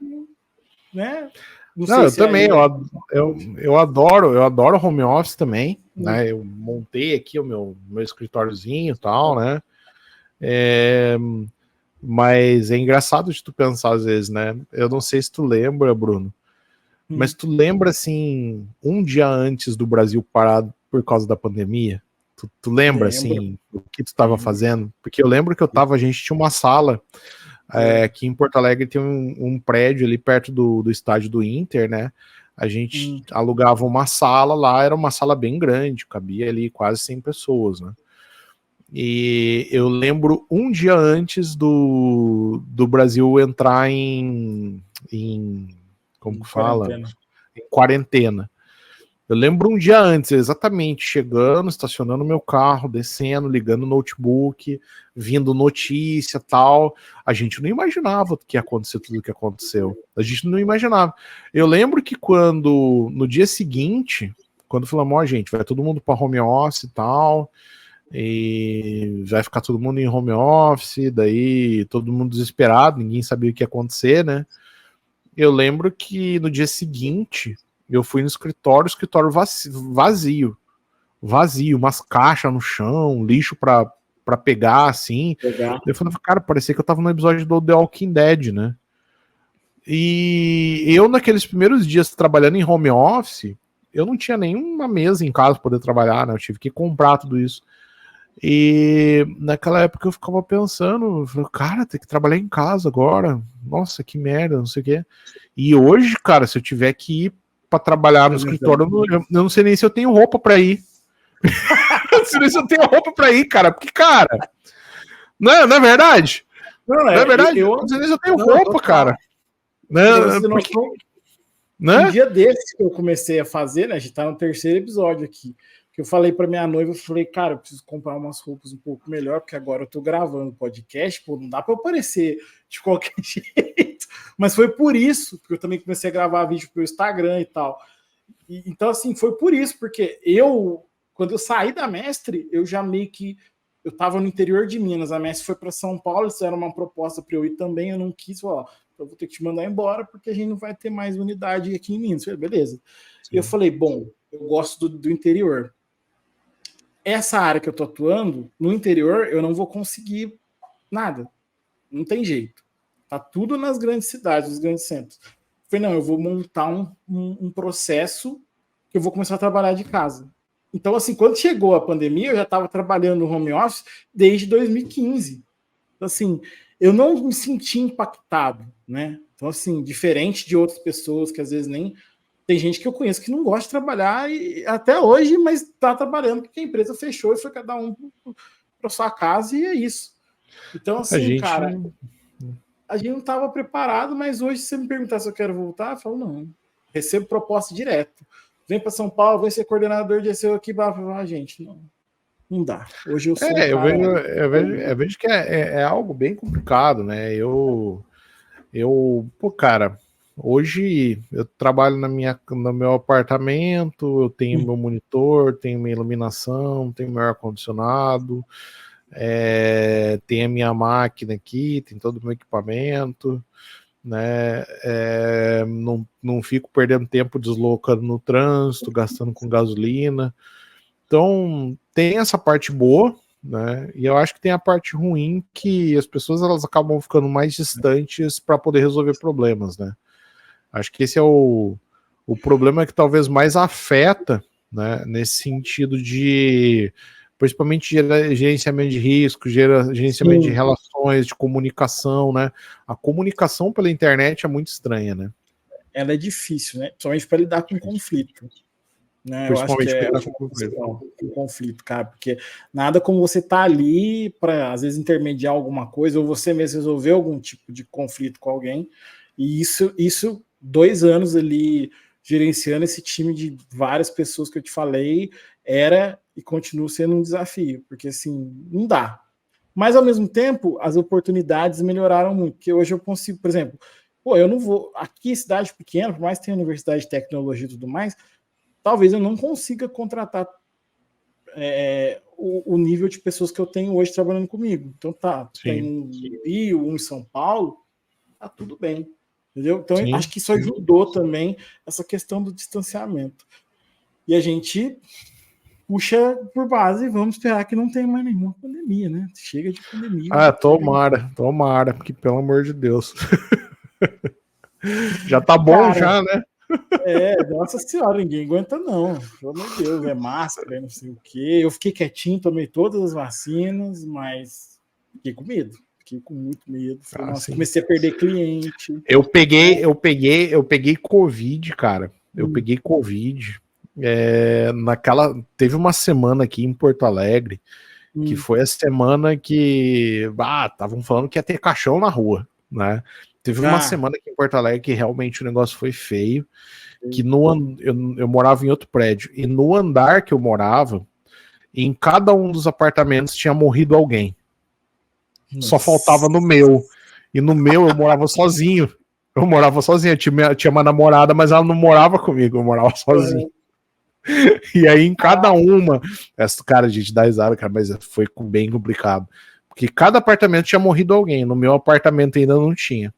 né? Não, eu também, eu adoro home office também, né? Eu montei aqui o meu escritóriozinho e tal, né? Mas é engraçado de tu pensar às vezes, né? Eu não sei se tu lembra, Bruno, mas tu lembra, assim, um dia antes do Brasil parar por causa da pandemia? Tu lembra, assim, o que tu estava fazendo? Porque eu lembro que a gente tinha uma sala aqui em Porto Alegre, tem um prédio ali perto do estádio do Inter, né? A gente alugava uma sala lá, era uma sala bem grande, cabia ali quase 100 pessoas, né? E eu lembro um dia antes do Brasil entrar em como que fala? Em quarentena. Eu lembro um dia antes, exatamente, chegando, estacionando meu carro, descendo, ligando o notebook, vindo notícia tal. A gente não imaginava que ia acontecer tudo o que aconteceu. A gente não imaginava. Eu lembro que quando, no dia seguinte, quando falamos, ó, gente, vai todo mundo para home office e tal, e vai ficar todo mundo em home office, daí todo mundo desesperado, ninguém sabia o que ia acontecer, né? Eu lembro que no dia seguinte eu fui no escritório, vazio, umas caixas no chão, lixo pra pegar, assim. Eu falei, cara, parecia que eu tava no episódio do The Walking Dead, né? E eu, naqueles primeiros dias trabalhando em home office, eu não tinha nenhuma mesa em casa pra poder trabalhar, né? Eu tive que comprar tudo isso. E naquela época eu ficava pensando, eu falei, cara, tem que trabalhar em casa agora. Nossa, que merda, não sei o quê. E hoje, cara, se eu tiver que ir pra trabalhar no escritório, eu não sei nem se eu tenho roupa pra ir. Eu não sei nem se eu tenho roupa pra ir, cara. Porque, cara, não é verdade? Não é verdade? Eu não sei nem se eu tenho roupa, cara. Porque, um dia desses que eu comecei a fazer, né? A gente tá no 3º episódio aqui. Que eu falei para minha noiva, eu falei, cara, eu preciso comprar umas roupas um pouco melhor, porque agora eu tô gravando podcast, pô, não dá para eu aparecer de qualquer jeito. Mas foi por isso, porque eu também comecei a gravar vídeo pro Instagram e tal. Então, assim, foi por isso, porque quando eu saí da Mestre, eu já meio que, eu tava no interior de Minas, a Mestre foi para São Paulo, isso era uma proposta para eu ir também, eu não quis, ó, eu vou ter que te mandar embora, porque a gente não vai ter mais unidade aqui em Minas. Eu falei, beleza. E eu falei, bom, eu gosto do interior. Essa área que eu tô atuando, no interior, eu não vou conseguir nada. Não tem jeito. Tá tudo nas grandes cidades, nos grandes centros. Eu falei, não, eu vou montar um processo que eu vou começar a trabalhar de casa. Então, assim, quando chegou a pandemia, eu já estava trabalhando no home office desde 2015. Então, assim, eu não me senti impactado, né? Então, assim, diferente de outras pessoas que às vezes nem... Tem gente que eu conheço que não gosta de trabalhar e, até hoje, mas está trabalhando porque a empresa fechou e foi cada um para sua casa e é isso. Então, assim, cara, a gente não estava preparado, mas hoje, se você me perguntar se eu quero voltar, eu falo, não. Recebo proposta direto. Vem para São Paulo, vem ser coordenador de SEO aqui, gente, não dá. Hoje eu sou eu vejo que é algo bem complicado, né? Pô, cara, hoje eu trabalho no meu apartamento, eu tenho meu monitor, tenho minha iluminação, tenho meu ar-condicionado, tem a minha máquina aqui, tem todo o meu equipamento, né? Não fico perdendo tempo deslocando no trânsito, gastando com gasolina. Então tem essa parte boa, né? E eu acho que tem a parte ruim, que as pessoas elas acabam ficando mais distantes para poder resolver problemas, né? Acho que esse é o problema que talvez mais afeta, né? Nesse sentido de, principalmente, gerenciamento de risco, gerenciamento de relações, de comunicação, né? A comunicação pela internet é muito estranha, né? Ela é difícil, né? Principalmente para lidar com conflito. Né? Eu acho que é um conflito, cara, porque nada como você tá ali para, às vezes, intermediar alguma coisa, ou você mesmo resolver algum tipo de conflito com alguém, e isso 2 anos ali gerenciando esse time de várias pessoas que eu te falei, era e continua sendo um desafio, porque assim, não dá. Mas ao mesmo tempo, as oportunidades melhoraram muito, porque hoje eu consigo, por exemplo, eu não vou, aqui cidade pequena, por mais que tenha universidade de tecnologia e tudo mais, talvez eu não consiga contratar o nível de pessoas que eu tenho hoje trabalhando comigo. Então tem um em Rio, um em São Paulo, tá tudo bem. Entendeu? Então acho que isso ajudou também essa questão do distanciamento. E a gente puxa por base e vamos esperar que não tenha mais nenhuma pandemia, né? Chega de pandemia. Tomara, porque pelo amor de Deus. Já tá bom, cara, já, né? Nossa senhora, ninguém aguenta não, pelo amor de Deus, máscara, não sei o quê. Eu fiquei quietinho, tomei todas as vacinas, mas fiquei com medo, fiquei com muito medo. Comecei a perder cliente. Eu peguei Covid, cara. Eu peguei Covid. Teve uma semana aqui em Porto Alegre, que foi a semana que estavam falando que ia ter caixão na rua, né? Teve uma semana aqui em Porto Alegre que realmente o negócio foi feio, que eu morava em outro prédio, e no andar que eu morava, em cada um dos apartamentos tinha morrido alguém. Nossa. Só faltava no meu. E no meu eu morava sozinho. Eu tinha uma namorada, mas ela não morava comigo, eu morava sozinho. E aí em cada uma, cara, a gente dá risada, cara, mas foi bem complicado. Porque cada apartamento tinha morrido alguém, no meu apartamento ainda não tinha.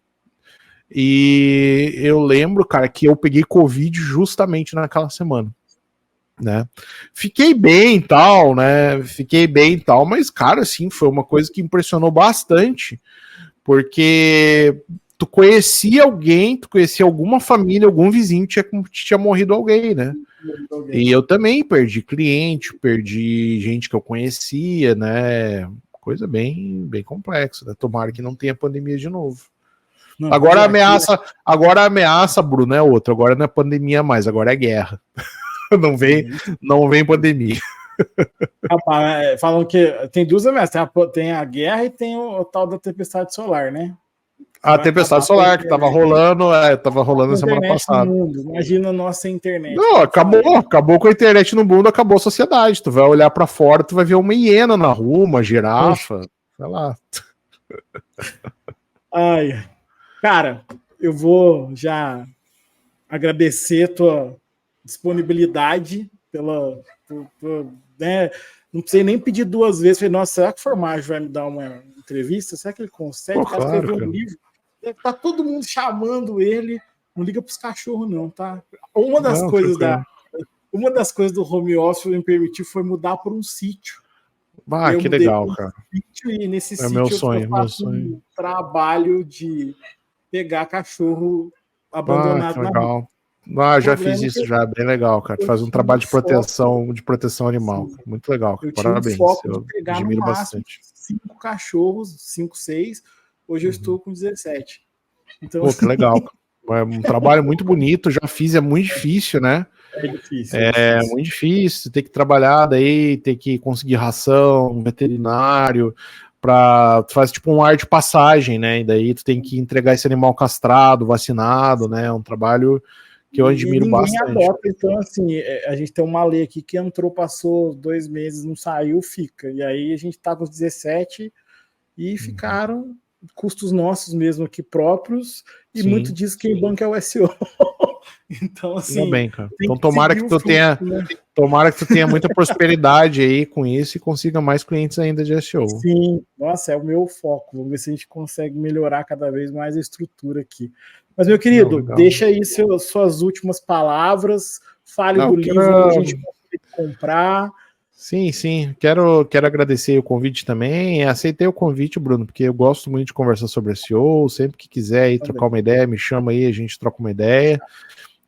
E eu lembro, cara, que eu peguei Covid justamente naquela semana, né? Fiquei bem e tal, né? Mas, cara, assim, foi uma coisa que impressionou bastante, porque tu conhecia alguém, tu conhecia alguma família, algum vizinho que tinha morrido alguém, né? E eu também perdi cliente, perdi gente que eu conhecia, né? Coisa bem complexa, né? Tomara que não tenha pandemia de novo. Não, agora a ameaça, Bruno, é outra. Agora não é pandemia mais, agora é guerra. Não vem pandemia. Falam que tem duas ameaças, tem a guerra e tem o tal da tempestade solar, né? A tempestade solar que tava rolando a semana passada. Imagina a nossa internet. Não, acabou com a internet no mundo, acabou a sociedade. Tu vai olhar para fora, tu vai ver uma hiena na rua, uma girafa, sei lá. Ai, cara, eu vou já agradecer tua disponibilidade né? Não precisei nem pedir duas vezes. Falei, nossa, será que o Formaggio vai me dar uma entrevista? Será que ele consegue? Pô, claro, escrever um livro. Tá todo mundo chamando ele. Não liga pros cachorros, não, tá? Uma das coisas do home office me permitiu foi mudar para um sítio. Que legal, cara. E nesse sítio meu sonho, eu faço um trabalho de pegar cachorro abandonado na rua. Já fiz isso já, bem legal, cara. Tu faz um trabalho de proteção animal. Sim. Muito legal, cara. Parabéns. Eu admiro bastante. 5 cachorros, 5, 6. Hoje eu estou com 17. Então, pô, que legal. É um trabalho muito bonito, já fiz, é muito difícil, né? É difícil. Muito difícil, ter que trabalhar daí, ter que conseguir ração, veterinário, tu faz tipo um ar de passagem, né? E daí tu tem que entregar esse animal castrado, vacinado, né? É um trabalho que eu admiro bastante. Adota, então, assim, a gente tem uma lei aqui que entrou, passou 2 meses, não saiu, fica. E aí a gente tá com os 17 e ficaram custos nossos mesmo aqui próprios, e Sim. muito disso quem banca é o SEO. Então, assim. Ainda bem, cara. Então, tomara que tu tenha muita prosperidade aí com isso e consiga mais clientes ainda de SEO. Sim, nossa, é o meu foco. Vamos ver se a gente consegue melhorar cada vez mais a estrutura aqui. Mas, meu querido, deixa aí suas últimas palavras, fale do livro que a gente consegue comprar. Sim. Quero agradecer o convite também. Aceitei o convite, Bruno, porque eu gosto muito de conversar sobre SEO. Sempre que quiser aí trocar uma ideia, me chama aí, a gente troca uma ideia.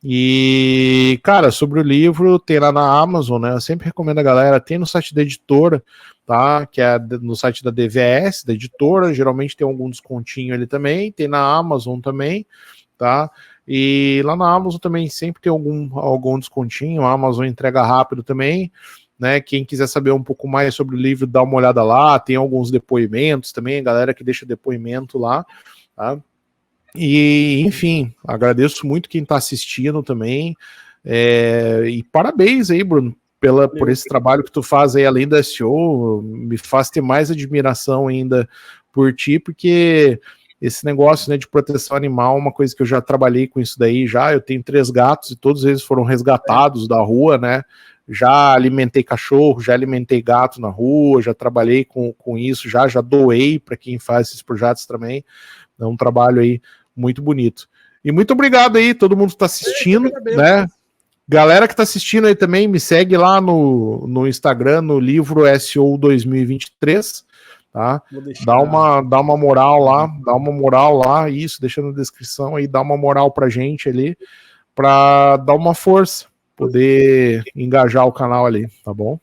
E, cara, sobre o livro, tem lá na Amazon, né? Eu sempre recomendo a galera, tem no site da editora, tá? Que é no site da DVS, da editora, geralmente tem algum descontinho ali também, tem na Amazon também, tá? E lá na Amazon também sempre tem algum descontinho, a Amazon entrega rápido também, né? Quem quiser saber um pouco mais sobre o livro, dá uma olhada lá, tem alguns depoimentos também, galera que deixa depoimento lá, tá? E, enfim, agradeço muito quem está assistindo também, e parabéns aí, Bruno, por esse trabalho que tu faz aí, além da SEO, me faz ter mais admiração ainda por ti, porque esse negócio, né, de proteção animal é uma coisa que eu já trabalhei com isso daí, eu tenho 3 gatos e todos eles foram resgatados da rua, né, já alimentei cachorro, já alimentei gato na rua, já trabalhei com isso, já doei para quem faz esses projetos também. É um trabalho aí muito bonito. E muito obrigado aí, todo mundo que está assistindo, né? Galera que está assistindo aí também, me segue lá no Instagram, no livro SEO 2023, tá? Dá uma moral lá, isso, deixa na descrição aí, dá uma moral pra gente ali, para dar uma força, poder engajar o canal ali, tá bom?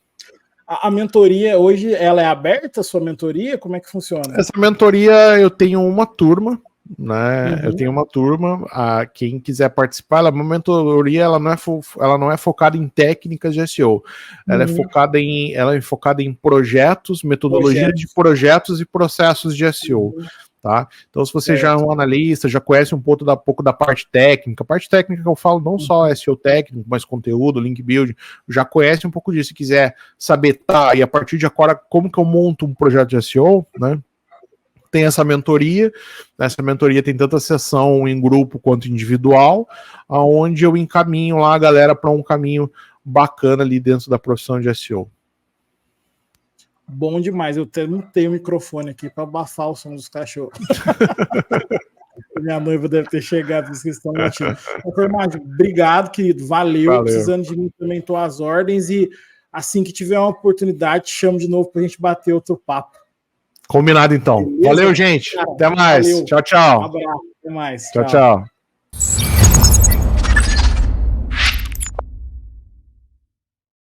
A mentoria hoje, ela é aberta, a sua mentoria? Como é que funciona? Essa mentoria, eu tenho uma turma, né? Eu tenho uma turma, quem quiser participar, uma mentoria, ela não é focada em técnicas de SEO, ela é focada em projetos, metodologia de projetos e processos de SEO, Tá? Então, se você já é um analista, já conhece um pouco da parte técnica, a parte técnica que eu falo não só SEO técnico, mas conteúdo, link building, já conhece um pouco disso. Se quiser saber, e a partir de agora, como que eu monto um projeto de SEO, né? Tem essa mentoria tem tanto a sessão em grupo quanto individual, onde eu encaminho lá a galera para um caminho bacana ali dentro da profissão de SEO. Bom demais, eu não tenho microfone aqui para abafar o som dos cachorros. Minha noiva deve ter chegado, porque vocês estão latindo. Obrigado, querido, valeu. Precisando de mim também, estou às ordens, e assim que tiver uma oportunidade, te chamo de novo para a gente bater outro papo. Combinado, então. Beleza? Valeu, gente. Cara, até mais. Valeu. Tchau, tchau. Um abraço. Até mais. Tchau, tchau.